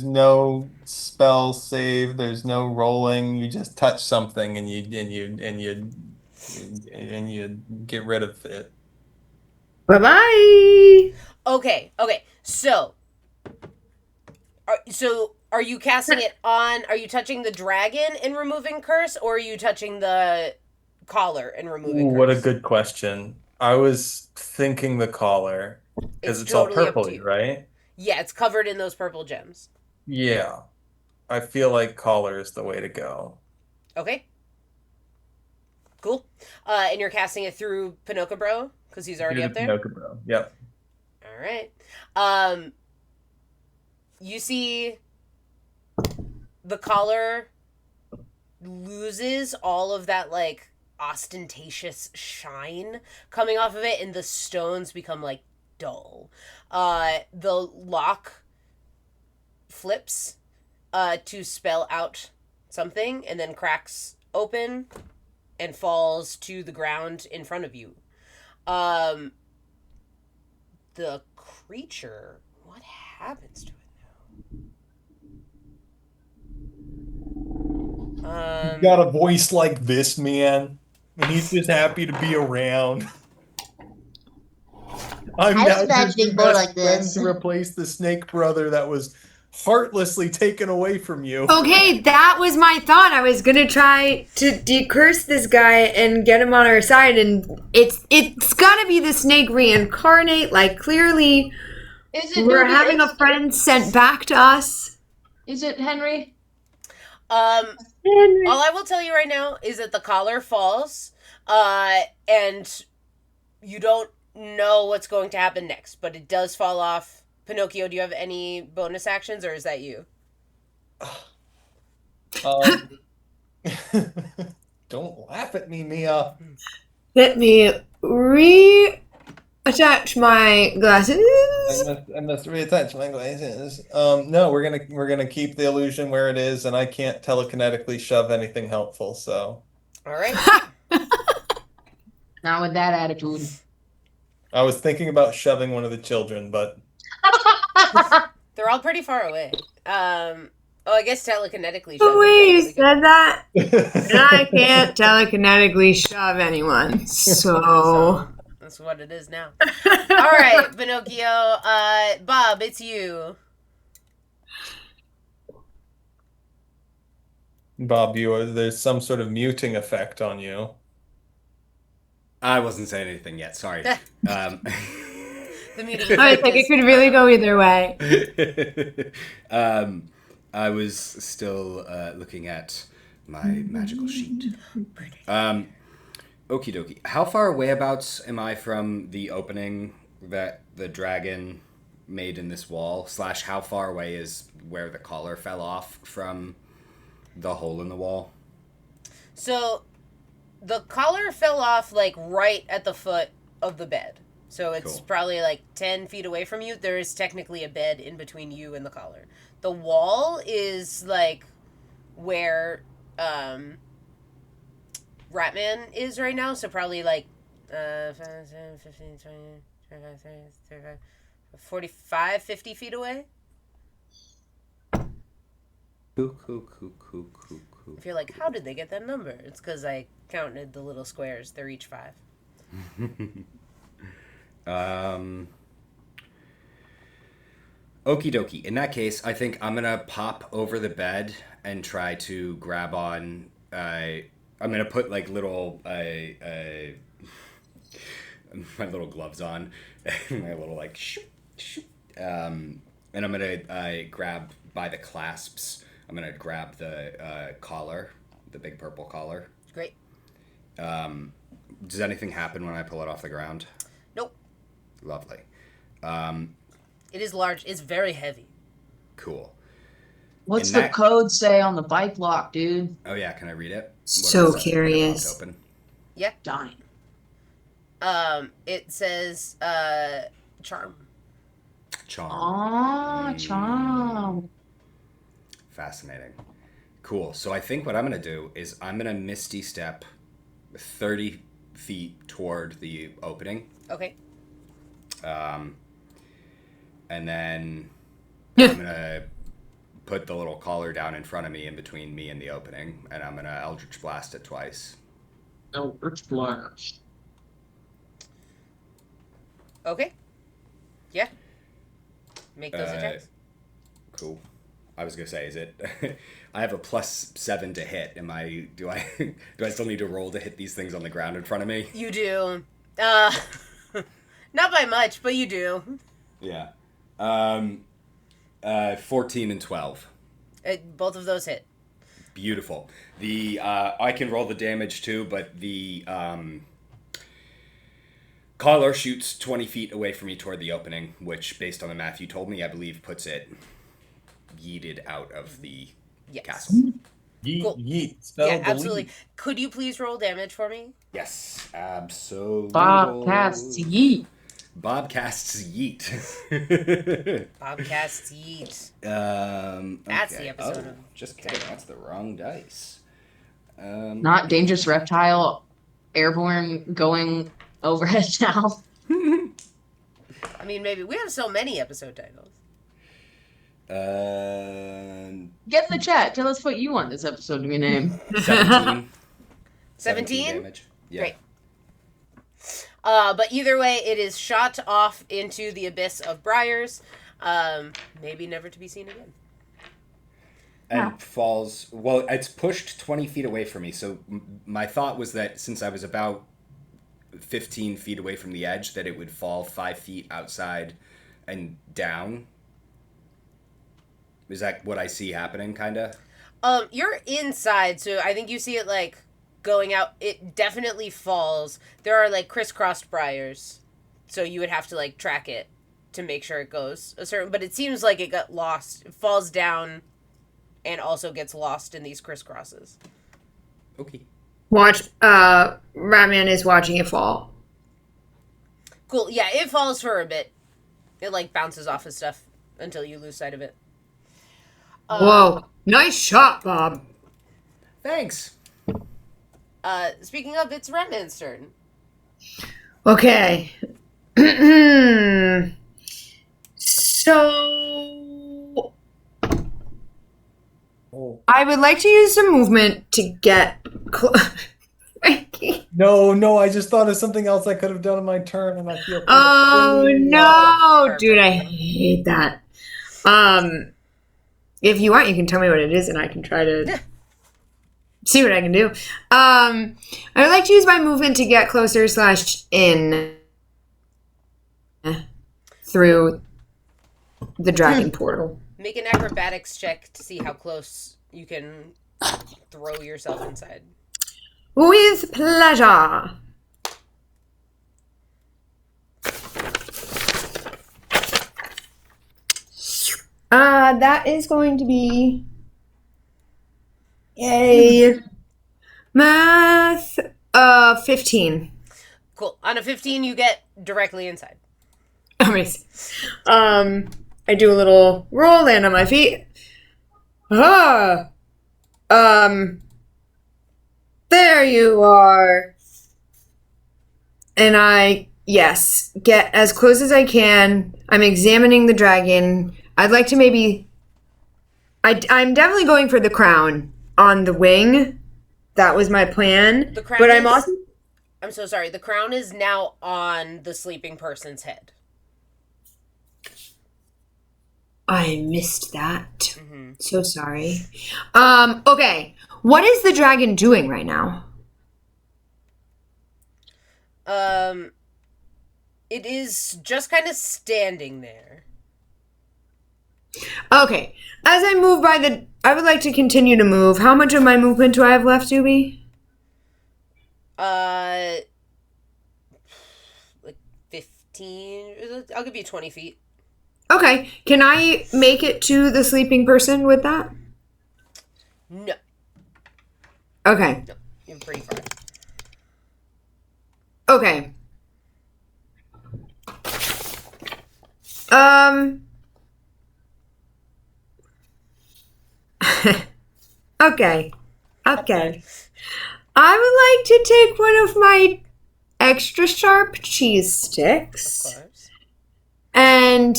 no spell save. There's no rolling. You just touch something and you get rid of it. Bye-bye. Okay. So are you casting it on, are you touching the dragon and removing curse, or are you touching the collar and removing curse? What a good question. I was thinking the collar because It's it's all totally up to purpley, you. right? Yeah, it's covered in those purple gems. Yeah. I feel like collar is the way to go. Okay, cool. And you're casting it through Pinocchio Bro because he's already Through the up there. Pinocchio bro. Yep. All right. Um, you see the collar loses all of that like ostentatious shine coming off of it, and the stones become like dull. The lock flips to spell out something, and then cracks open and falls to the ground in front of you. Um, the creature, what happens to it now? He's got a voice like this, man. And he's just happy to be around. I'm I now was just your imagining more best like friend this. to replace the snake brother that was heartlessly taken away from you. Okay, that was my thought. I was gonna try to decurse this guy and get him on our side, and it's gotta be the snake reincarnate. Like clearly, Is it? we're having a friend sent back to us. Is it Henry? Henry. All I will tell you right now is that the collar falls, and you don't know what's going to happen next, but it does fall off. Pinocchio, do you have any bonus actions, or is that you? Um, don't laugh at me, Mia. Let me reattach my glasses. I must reattach my glasses. No, we're gonna keep the illusion where it is, and I can't telekinetically shove anything helpful. So All right. Not with that attitude. I was thinking about shoving one of the children, but They're all pretty far away. I guess telekinetically. The way you technically said that, and I can't telekinetically shove anyone. So that's what it is now. All right, Pinocchio. Bob, it's you. Bob, there's some sort of muting effect on you. I wasn't saying anything yet. Sorry. The muting I was like, it could really go either way. I was still looking at my magical sheet. Okie dokie. How far away abouts am I from the opening that the dragon made in this wall? / how far away is where the collar fell off from the hole in the wall? So, the collar fell off like right at the foot of the bed. So it's Cool. probably like 10 feet away from you. There is technically a bed in between you and the collar. The wall is like where Ratman is right now. So probably like 5, 10, 15, 20, 25, 30, 35, 45, 50 feet away. Cool. If you're like, how did they get that number? It's because I counted the little squares. They're each 5. Okie dokie. In that case, I think I'm gonna pop over the bed and try to grab on. I'm gonna put like little my little gloves on, my little like and I'm gonna grab by the clasps. I'm gonna grab the collar, the big purple collar. Great. Does anything happen when I pull it off the ground? Nope. Lovely. It is large. It's very heavy. Cool. What's And the that- code say on the bike lock, dude? Oh yeah, can I read it? So What is it? curious. Open. Yeah. Dying. It says charm. Charm. Ah, charm. Fascinating. Cool. So I think what I'm gonna do is I'm gonna misty step 30 feet toward the opening. Okay. And then I'm gonna put the little collar down in front of me, in between me and the opening, and I'm gonna Eldritch Blast it twice. Eldritch Blast. Okay. Yeah. Make those attacks. Cool. I was gonna say, is it? I have a +7 to hit. Do I still need to roll to hit these things on the ground in front of me? You do. Uh, not by much, but you do. Yeah. 14 and 12. Both of those hit. Beautiful. The I can roll the damage too, but the collar shoots 20 feet away from me toward the opening, which, based on the math you told me, I believe puts it yeeted out of the castle. Yeet, Cool. yeet. Spell Yeah, delete. absolutely. Could you please roll damage for me? Yes, absolutely. Bob casts yeet. Bob casts yeet. Bobcast yeet. That's Okay. the episode Oh, of- just kidding. That's the wrong dice. Not dangerous reptile, airborne going overhead now. I mean, maybe we have so many episode titles. Get in the chat. Tell us what you want this episode to be named. 17. 17? damage. Yeah. Great. But either way, it is shot off into the abyss of briars, maybe never to be seen again. And falls. Well, it's pushed 20 feet away from me. So my thought was that since I was about 15 feet away from the edge, that it would fall 5 feet outside and down. Is that what I see happening, kind of? You're inside, so I think you see it like going out. It definitely falls. There are like crisscrossed briars, so you would have to like track it to make sure it goes a certain. But it seems like it got lost. It falls down, and also gets lost in these crisscrosses. Okay. Ratman is watching it fall. Cool. Yeah, it falls for a bit. It like bounces off of stuff until you lose sight of it. Whoa. Nice shot, Bob. Thanks. Speaking of, it's Ratman's turn. Okay. So I would like to use some movement to get Frankie. No, I just thought of something else I could have done on my turn, and I feel. Oh no, dude, I hate that. If you want, you can tell me what it is, and I can try to see what I can do. I would like to use my movement to get closer / in through the dragon portal. Make an acrobatics check to see how close you can throw yourself inside. With pleasure. That is going to be a math 15. Cool. On a 15, you get directly inside. Amazing. I do a little roll, land on my feet. There you are. And I, yes, get as close as I can. I'm examining the dragon. I'd like to maybe... I'm definitely going for the crown on the wing. That was my plan. The crown but is, I'm also... I'm so sorry. The crown is now on the sleeping person's head. I missed that. Mm-hmm. So sorry. Okay. What is the dragon doing right now? It is just kind of standing there. Okay. As I move by I would like to continue to move. How much of my movement do I have left, Doobie? Like 15. I'll give you 20 feet. Okay. Can I make it to the sleeping person with that? No. Okay. No. You're pretty far. Okay. Okay. I would like to take one of my extra sharp cheese sticks. Of course. And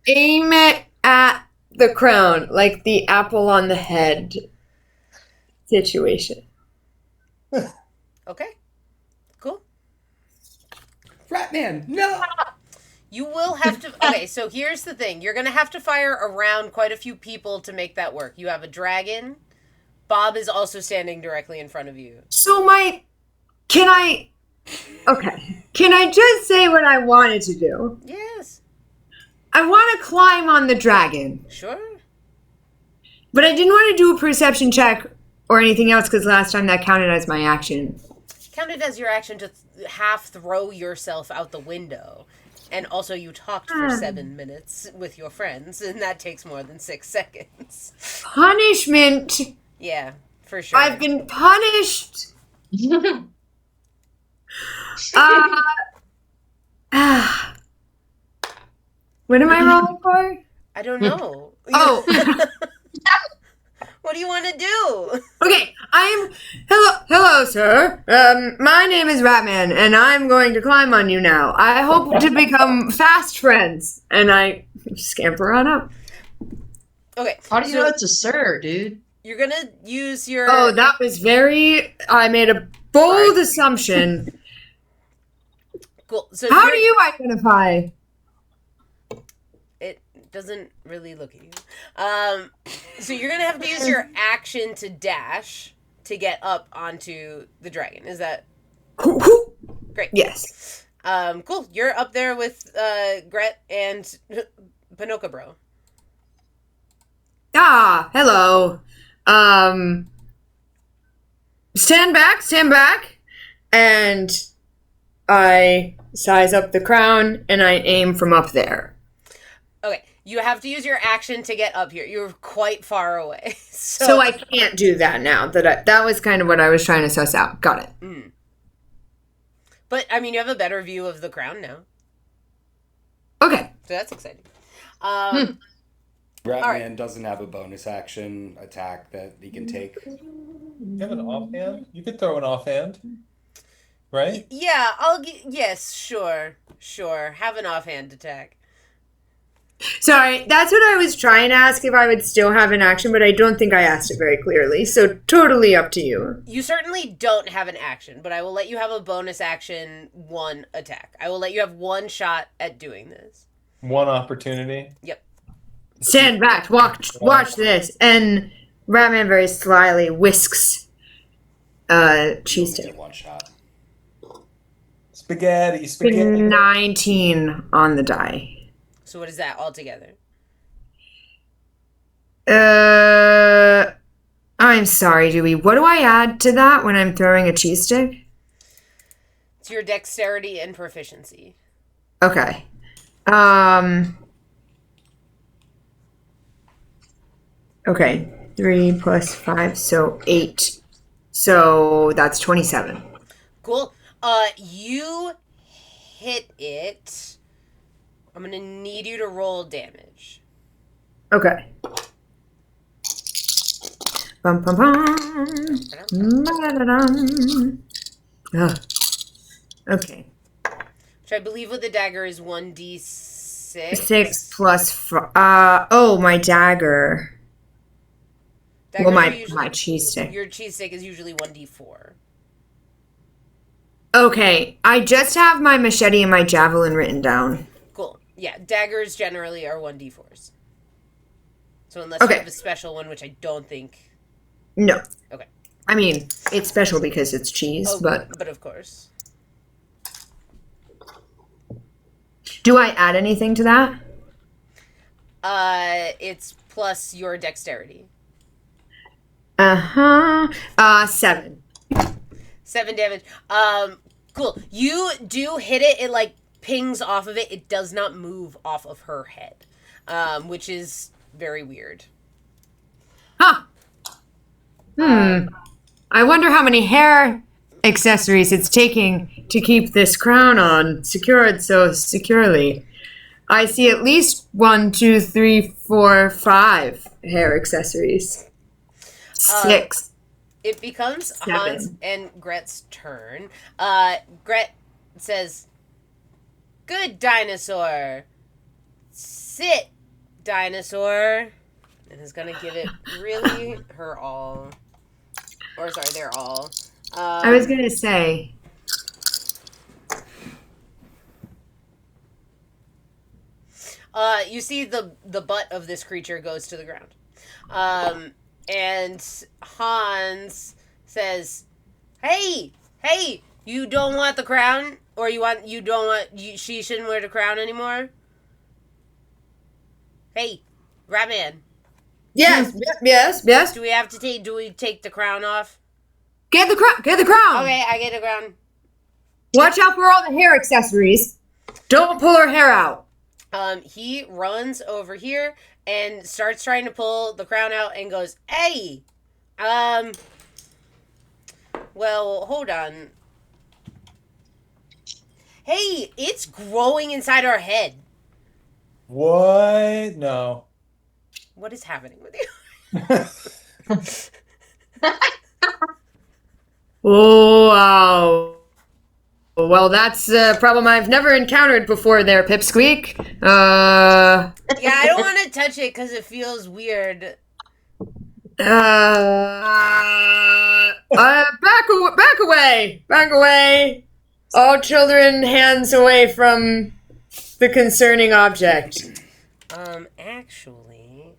aim it at the crown, like the apple on the head situation. Okay. Cool. Ratman, no! You will have to... Okay, so here's the thing. You're going to have to fire around quite a few people to make that work. You have a dragon, Bob is also standing directly in front of you. So can I just say what I wanted to do? Yes. I want to climb on the dragon. Sure. But I didn't want to do a perception check or anything else because last time that counted as my action. Counted as your action to half throw yourself out the window. And also you talked for 7 minutes with your friends, and that takes more than 6 seconds. Punishment! Yeah, for sure. I've been punished! What am I rolling for? I don't know. Oh! What do you want to do? Okay, hello, sir. My name is Ratman, and I'm going to climb on you now. I hope to become fast friends, and I scamper on up. Okay. How do you know it's a sir, dude? You're gonna use your... Oh, that was I made a bold assumption. Cool. So how do you identify? It doesn't really look at you. So you're gonna have to use your action to dash to get up onto the dragon. Is that great? Yes. Cool. You're up there with Gret and Pinoca Bro. Ah, hello. Stand back, and I size up the crown and I aim from up there. Okay, you have to use your action to get up here. You're quite far away. So I can't do that now. That was kind of what I was trying to suss out. Got it. Mm. But, I mean, you have a better view of the crown now. Okay. So that's exciting. Ratman doesn't have a bonus action attack that he can take. You have an offhand? You could throw an offhand, right? Yeah, yes, sure. Have an offhand attack. Sorry, that's what I was trying to ask if I would still have an action, but I don't think I asked it very clearly, so totally up to you. You certainly don't have an action, but I will let you have a bonus action 1 attack. I will let you have 1 shot at doing this. 1 opportunity? Yep. Stand back, watch this, and Ratman very slyly whisks cheese Get stick. 1 shot. Spaghetti. 19 on the die. So what is that altogether? I'm sorry, Dewey. What do I add to that when I'm throwing a cheese stick? It's your dexterity and proficiency. Okay. Okay. 3 plus 5, so 8. So that's 27. Cool. You hit it. I'm gonna need you to roll damage. Okay. Bum bum bum. Ba-da-da-dum. Ugh. Okay. Which I believe with the dagger is 1d6. 6 plus my dagger. Daggers Well, are usually- my cheese stick. Your cheese stick is usually 1d4. Okay, I just have my machete and my javelin written down. Cool. Yeah, daggers generally are 1d4s. So unless Okay. you have a special one, which I don't think... No. Okay. I mean, it's special because it's cheese, But of course. Do I add anything to that? It's plus your dexterity. 7. 7 damage. Cool. You do hit it. It, like, pings off of it. It does not move off of her head. Which is very weird. Huh. I wonder how many hair accessories it's taking to keep this crown on, secured so securely. I see at least 1, 2, 3, 4, 5 hair accessories. 6. It becomes 7. Hans and Gret's turn. Gret says, "Good dinosaur. Sit, dinosaur." And is gonna give it really her all. Or sorry, their all. I was gonna say. You see the butt of this creature goes to the ground. And Hans says, "Hey, you don't want the crown, or she shouldn't wear the crown anymore. Hey, Ratman, Yes, yes. do we take the crown off? Get the crown. Get the crown. Okay, I get the crown. Watch out for all the hair accessories. Don't pull her hair out. He runs over here and starts trying to pull the crown out and goes, "Hey, well, hold on. Hey, it's growing inside our head. What? No. What is happening with you?" Oh, wow. Well, that's a problem I've never encountered before there, Pipsqueak. Yeah, I don't want to touch it because it feels weird. Back away. All children, hands away from the concerning object. Actually,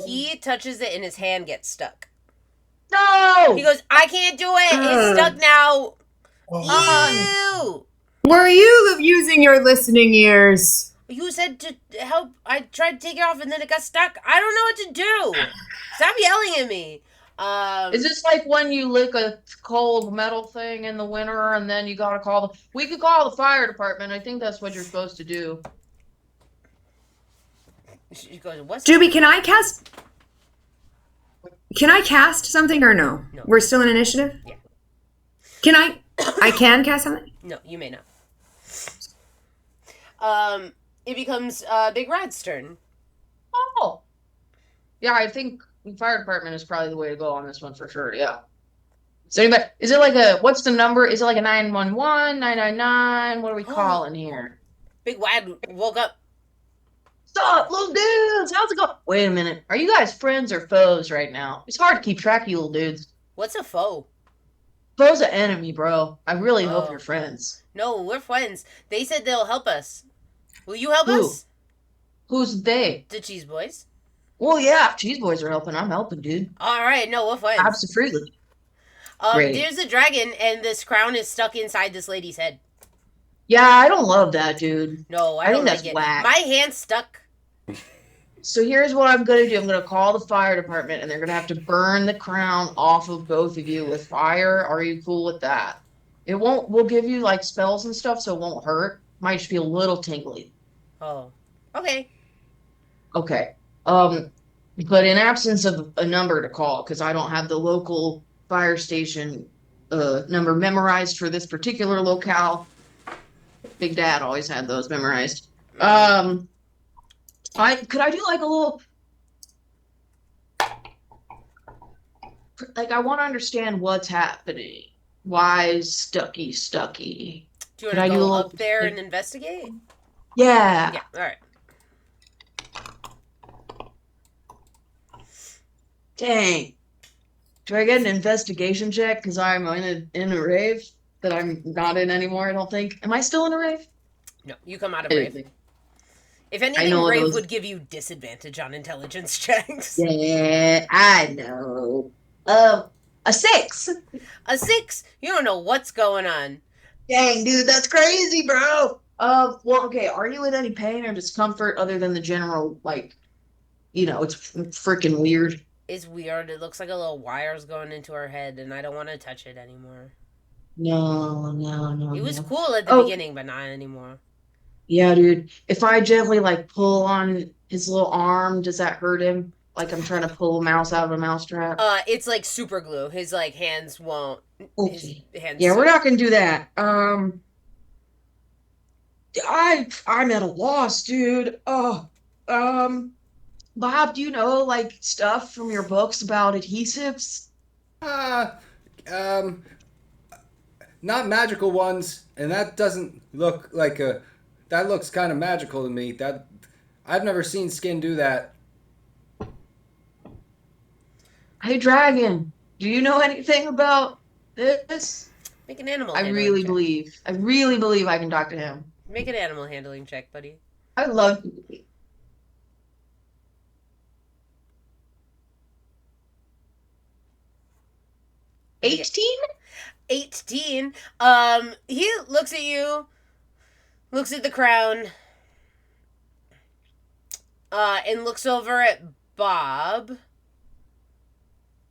He he touches it and his hand gets stuck. No! He goes, "I can't do it. It's stuck now. Ew! Were you using your listening ears? You said to help. I tried to take it off and then it got stuck. I don't know what to do. Stop yelling at me." Is this like when you lick a cold metal thing in the winter and then you gotta call we could call the fire department. I think that's what you're supposed to do. She goes, "What's Juby, can I cast something or no? No. We're still in initiative? Yeah. I can cast something? No, you may not." It becomes Big Rad's turn. Oh. Yeah, I think the fire department is probably the way to go on this one for sure, yeah. So anybody, is it like what's the number? Is it like a 911, 999? What are we calling here? Big Rad woke up. Stop, little dudes! How's it going? Wait a minute. Are you guys friends or foes right now? It's hard to keep track of you little dudes. What's a foe? Foe's an enemy, bro. I really Oh. hope you're friends. No, we're friends. They said they'll help us. Will you help Who? us? Who's they? The Cheese Boys. Well, yeah, if Cheese Boys are helping, I'm helping, dude. All right, no, we're friends. Absolutely. Great. There's a dragon, and this crown is stuck inside this lady's head. Yeah, I don't love that, dude. No, I think don't that's like it. whack. My hand's stuck. So here's what I'm gonna do. I'm gonna call the fire department, and they're gonna have to burn the crown off of both of you with fire. Are you cool with that? It won't. We'll give you like spells and stuff, so it won't hurt. Might just be a little tingly. Oh, okay. Okay. But in absence of a number to call, because I don't have the local fire station number memorized for this particular locale. Big Dad always had those memorized. Could I do like a little, like I want to understand what's happening. Why is Stucky? Do you Could want I to do a go little- up there and investigate? Yeah. Yeah, all right. Dang. Do I get an investigation check because I'm in a rave that I'm not in anymore? I don't think. Am I still in a rave? No, you come out of Brave. If anything, know Brave those- would give you disadvantage on intelligence checks. Yeah, I know. A 6. A 6? You don't know what's going on. Dang, dude, that's crazy, bro. Well, okay. Are you in any pain or discomfort other than the general, like, it's freaking weird? It's weird. It looks like a little wire's going into her head, and I don't want to touch it anymore. No. It was cool at the beginning, but not anymore. Yeah, dude. If I gently like pull on his little arm, does that hurt him? Like I'm trying to pull a mouse out of a mousetrap? It's like super glue. His like hands won't. Okay. His hands. Yeah, we're not gonna do that. I'm at a loss, dude. Bob, do you know like stuff from your books about adhesives? Not magical ones, and that doesn't look like a. That looks kind of magical to me. That I've never seen skin do that. Hey, Dragon, do you know anything about this? Make an animal. I handling really check. believe I can talk to him. Make an animal handling check, buddy. I love. 18? 18. He looks at you, looks at the crown, and looks over at Bob.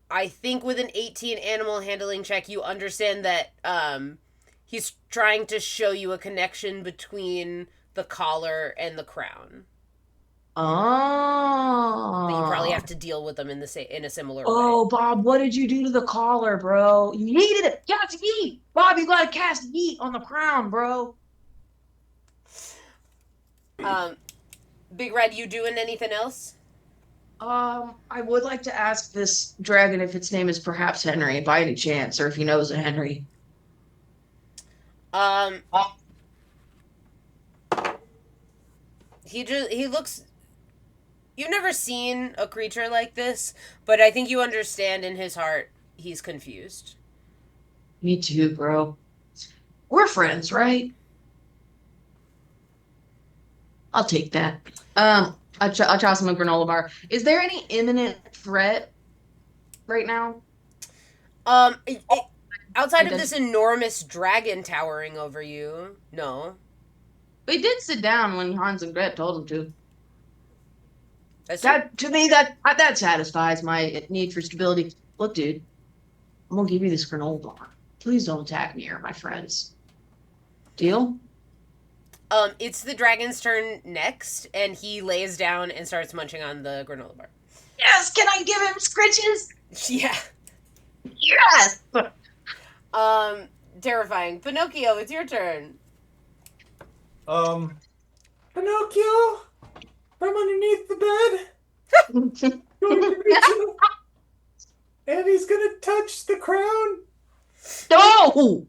I think with an 18 animal handling check, you understand that he's trying to show you a connection between the collar and the crown. Oh. But you probably have to deal with them in a similar way. Oh, Bob, what did you do to the collar, bro? You yeeted it. Yeah, it's yeet. Bob, you gotta cast yeet on the crown, bro. Big Red, you doing anything else? I would like to ask this dragon if its name is perhaps Henry, by any chance, or if he knows a Henry. He looks. You've never seen a creature like this, but I think you understand in his heart he's confused. Me too, bro. We're friends, right? I'll take that. I'll toss him a granola bar. Is there any imminent threat right now? Outside of this enormous dragon towering over you, no. He did sit down when Hans and Gret told him to. To me, that satisfies my need for stability. Look, dude, I'm gonna give you this granola bar. Please don't attack me or my friends. Deal? It's the dragon's turn next, and he lays down and starts munching on the granola bar. Yes, can I give him scritches? Yeah. Yes! Terrifying. Pinocchio, it's your turn. Pinocchio, from underneath the bed, going to reach up, and he's gonna touch the crown. No!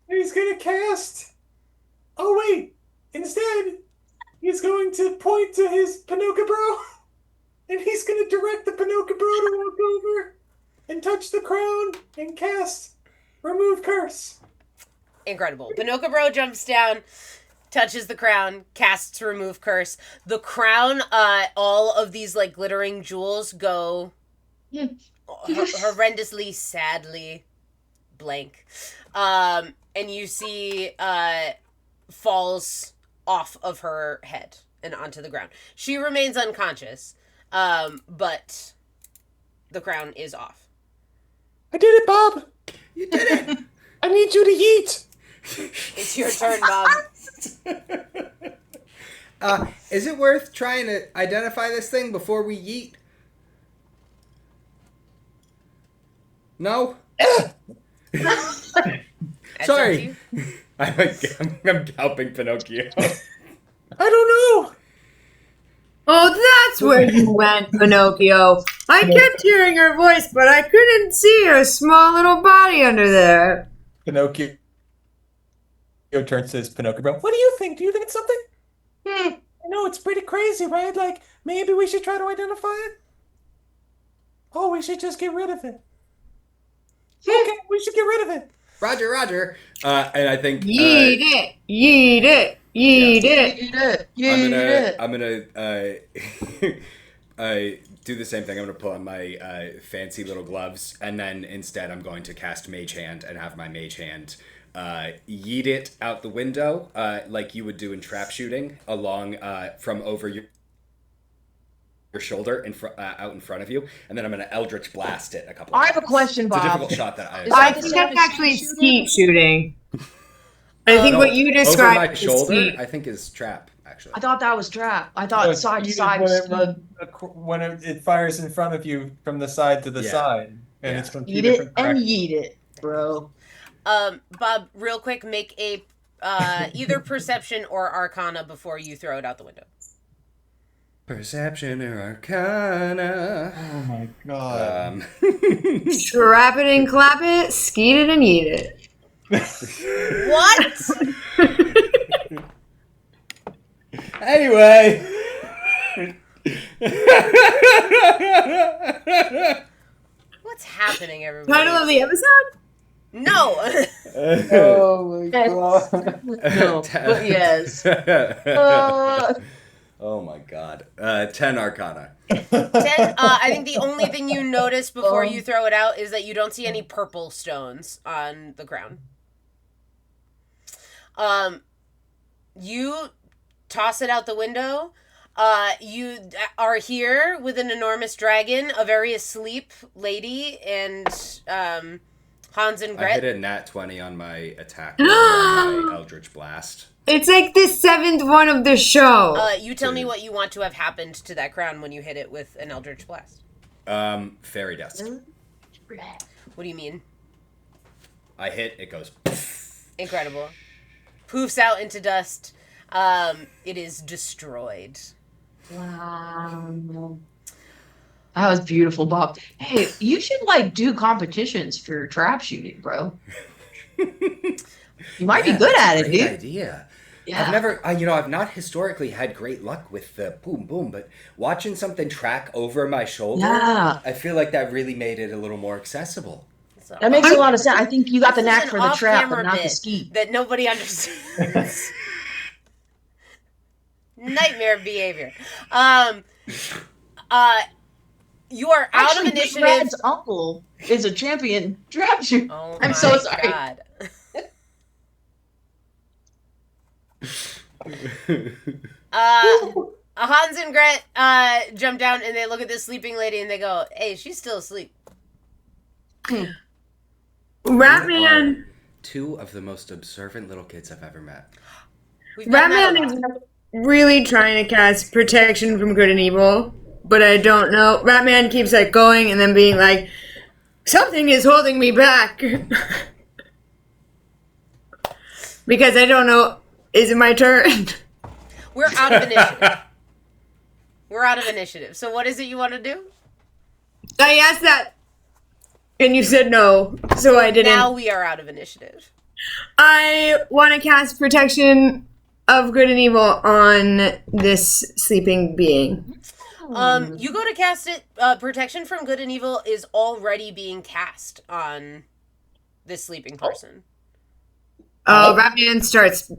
And he's gonna cast. Oh wait! Instead, he's going to point to his Pinocchio, and he's gonna direct the Pinocchio to walk over and touch the crown and cast Remove Curse. Incredible. Pinocchio jumps down, touches the crown, casts Remove Curse. The crown, all of these like glittering jewels go horrendously, sadly blank. And you see falls off of her head and onto the ground. She remains unconscious, but the crown is off. I did it, Bob! You did it! I need you to yeet! It's your turn, Bob. Is it worth trying to identify this thing before we yeet? No? Sorry. I'm helping Pinocchio. I don't know! Oh, that's where you went, Pinocchio. I kept hearing her voice, but I couldn't see her small little body under there. Pinocchio turns to his Pinocchio. What do you think? Do you think it's something? I know, it's pretty crazy, right? Like, maybe we should try to identify it? Oh, we should just get rid of it. Okay, we should get rid of it. Roger, Roger. And I think... Yeet it! Yeet it! Yeet it! I'm gonna do the same thing. I'm gonna pull on my fancy little gloves, and then instead I'm going to cast Mage Hand and have my Mage Hand yeet it out the window, like you would do in trap shooting, along from over your shoulder out in front of you, and then I'm gonna Eldritch Blast it a couple of times. I have a question, Bob. It's a difficult shot that I think that's actually skeet shooting. I think what you described over my shoulder, I think is trap, actually. I thought that was trap. I thought side to side. When it fires in front of you from the side to the side, and it's from two different directions. Yeet it, bro. Bob, real quick, make a either perception or arcana before you throw it out the window. Perception or arcana. Oh my god. Trap it and clap it, skeet it and eat it. What? Anyway. What's happening, everybody? Title of the episode? No. Oh my god. No, but yes. Oh my god. 10 Arcana. 10. I think the only thing you notice before you throw it out is that you don't see any purple stones on the ground. You toss it out the window. You are here with an enormous dragon, a very asleep lady, and Hans and I Gret. hit a nat 20 on my attack roll on my Eldritch Blast. It's like the 7th one of the show. You tell me what you want to have happened to that crown when you hit it with an Eldritch Blast. Fairy dust. What do you mean? I hit, it goes. Incredible. Poofs out into dust. It is destroyed. Wow. That was beautiful, Bob. Hey, you should do competitions for trap shooting, bro. You might be good at it, Great dude. idea. Yeah. I've never, I've not historically had great luck with the boom boom, but watching something track over my shoulder, I feel like that really made it a little more accessible. That makes a lot of sense. I think you got the knack an for the trap, off-camera but not the bit ski. that nobody understands. Nightmare behavior. You are out of initiative. Brad's uncle is a champion trap shooter. Oh I'm my so sorry. God. Hans and Gret jump down and they look at this sleeping lady and they go, "Hey, she's still asleep." Ratman. Two of the most observant little kids I've ever met. Ratman is really trying to cast protection from good and evil, but I don't know. Ratman keeps going and then being like, something is holding me back. Because I don't know. Is it my turn? We're out of initiative. We're out of initiative. So what is it you want to do? I asked that, and you said no, so I didn't. Now we are out of initiative. I want to cast protection of good and evil on this sleeping being. You go to cast it. Protection from good and evil is already being cast on this sleeping person. Ratman starts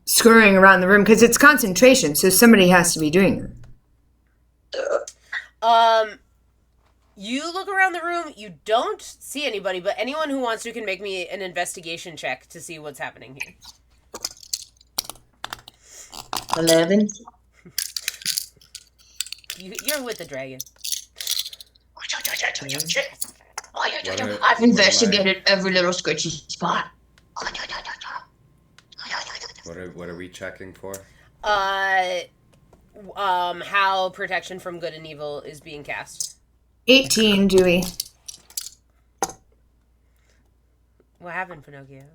scurrying around the room because it's concentration, so somebody has to be doing it. You look around the room. You don't see anybody, but anyone who wants to can make me an investigation check to see what's happening here. 11. You're with the dragon. I've investigated every little sketchy spot. What are we checking for? How protection from good and evil is being cast. 18, Dewey. What happened, Pinocchio?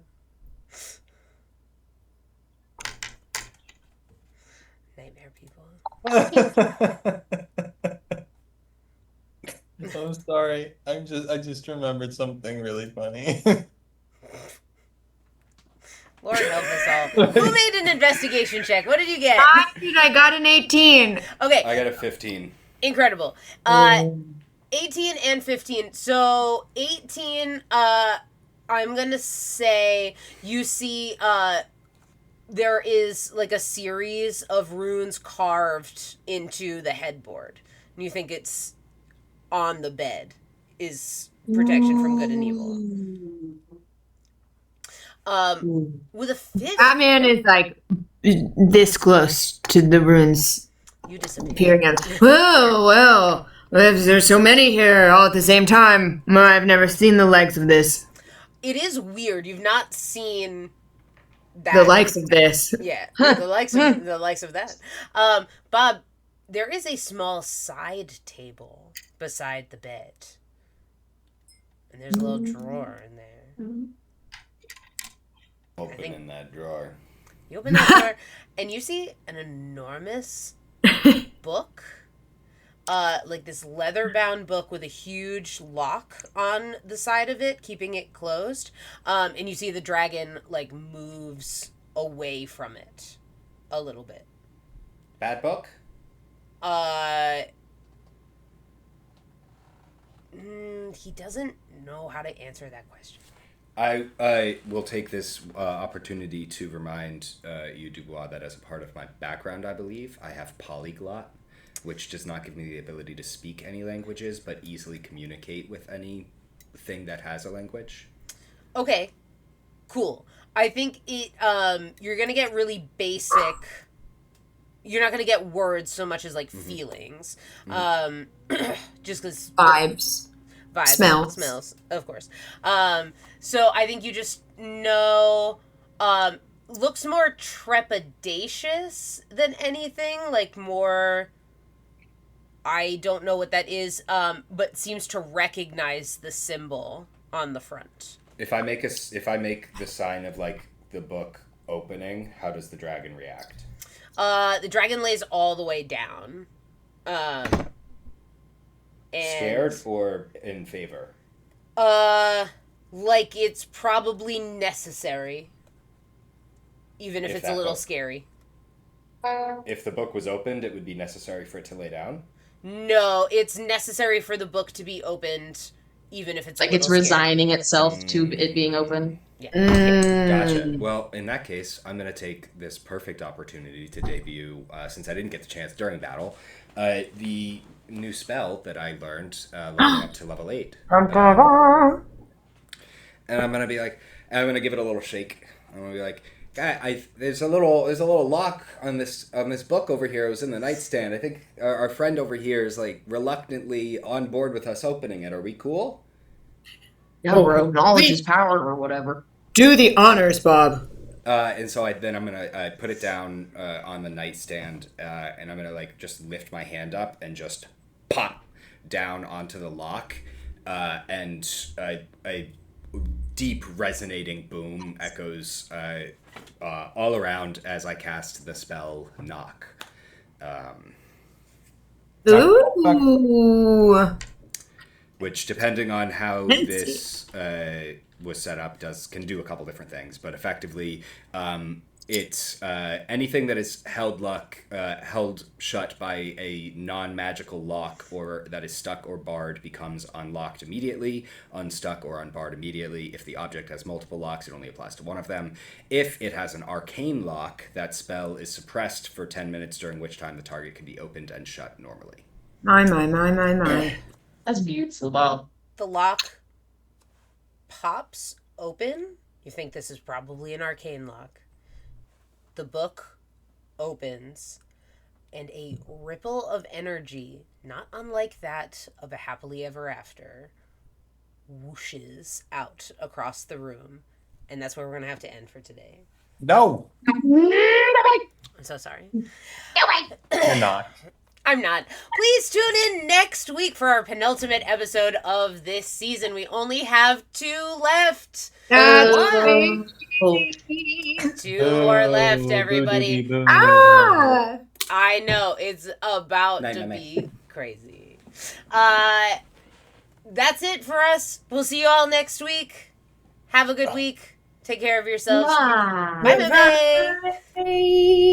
Nightmare people. I'm sorry. I just remembered something really funny. Lord help us all. Who made an investigation check? What did you get? I got an 18. Okay. I got a 15. Incredible. 18 and 15. So 18, I'm gonna say you see there is a series of runes carved into the headboard. And you think it's on the bed is protection from good and evil. With a 50. Batman is this close to the runes. You disappear. Peering at it. Well, there's so many here all at the same time. I've never seen the legs of this. It is weird. You've not seen that. The likes of this. Yeah, the likes of that. Bob, there is a small side table beside the bed, and there's a little drawer in there. Opening that drawer. You open that drawer, and you see an enormous book. This leather-bound book with a huge lock on the side of it, keeping it closed. And you see the dragon, moves away from it a little bit. Bad book? He doesn't know how to answer that question. I will take this opportunity to remind you, Dubois, that as a part of my background, I believe, I have polyglot, which does not give me the ability to speak any languages, but easily communicate with anything that has a language. Okay, cool. I think you're gonna get really basic. You're not gonna get words so much as like feelings, just because Vibes. smells, of course. So I think you just know, looks more trepidatious than anything, like more. I don't know what that is, but seems to recognize the symbol on the front. If I make the sign of like the book opening, how does the dragon react? The dragon lays all the way down. And Scared or in favor? Like it's probably necessary. Even if it's a little scary. If the book was opened, it would be necessary for it to lay down? No, it's necessary for the book to be opened, even if it's like a it's little resigning itself to it being open. Yeah. Gotcha. Well, in that case, I'm going to take this perfect opportunity to debut, since I didn't get the chance during battle, the new spell that I learned leading up to level 8. And I'm going to be like, I'm going to give it a little shake. I'm going to be like, there's a little lock on this book over here. It was in the nightstand. I think our friend over here is like reluctantly on board with us opening it. Are we cool? Yeah, bro. Knowledge is power or whatever. Do the honors, Bob. And so I'm gonna put it down on the nightstand, and I'm gonna like just lift my hand up and just pop down onto the lock, and a deep resonating boom echoes all around as I cast the spell Knock. Ooh. Which, depending on how this was set up, can do a couple different things. But effectively, it's anything that is held shut by a non-magical lock or that is stuck or barred becomes unlocked immediately, unstuck or unbarred immediately. If the object has multiple locks, it only applies to one of them. If it has an arcane lock, that spell is suppressed for 10 minutes, during which time the target can be opened and shut normally. My. That's beautiful, Bob. The lock pops open. You think this is probably an arcane lock. The book opens, and a ripple of energy, not unlike that of a happily ever after, whooshes out across the room. And that's where we're going to have to end for today. No. I'm so sorry. You're not. I'm not. Please tune in next week for our penultimate episode of this season. We only have 2 left. That's Two are left, everybody. Ah! I know, it's about to be crazy. That's it for us. We'll see you all next week. Have a good week. Take care of yourselves. Bye. Bye, bye. Bye.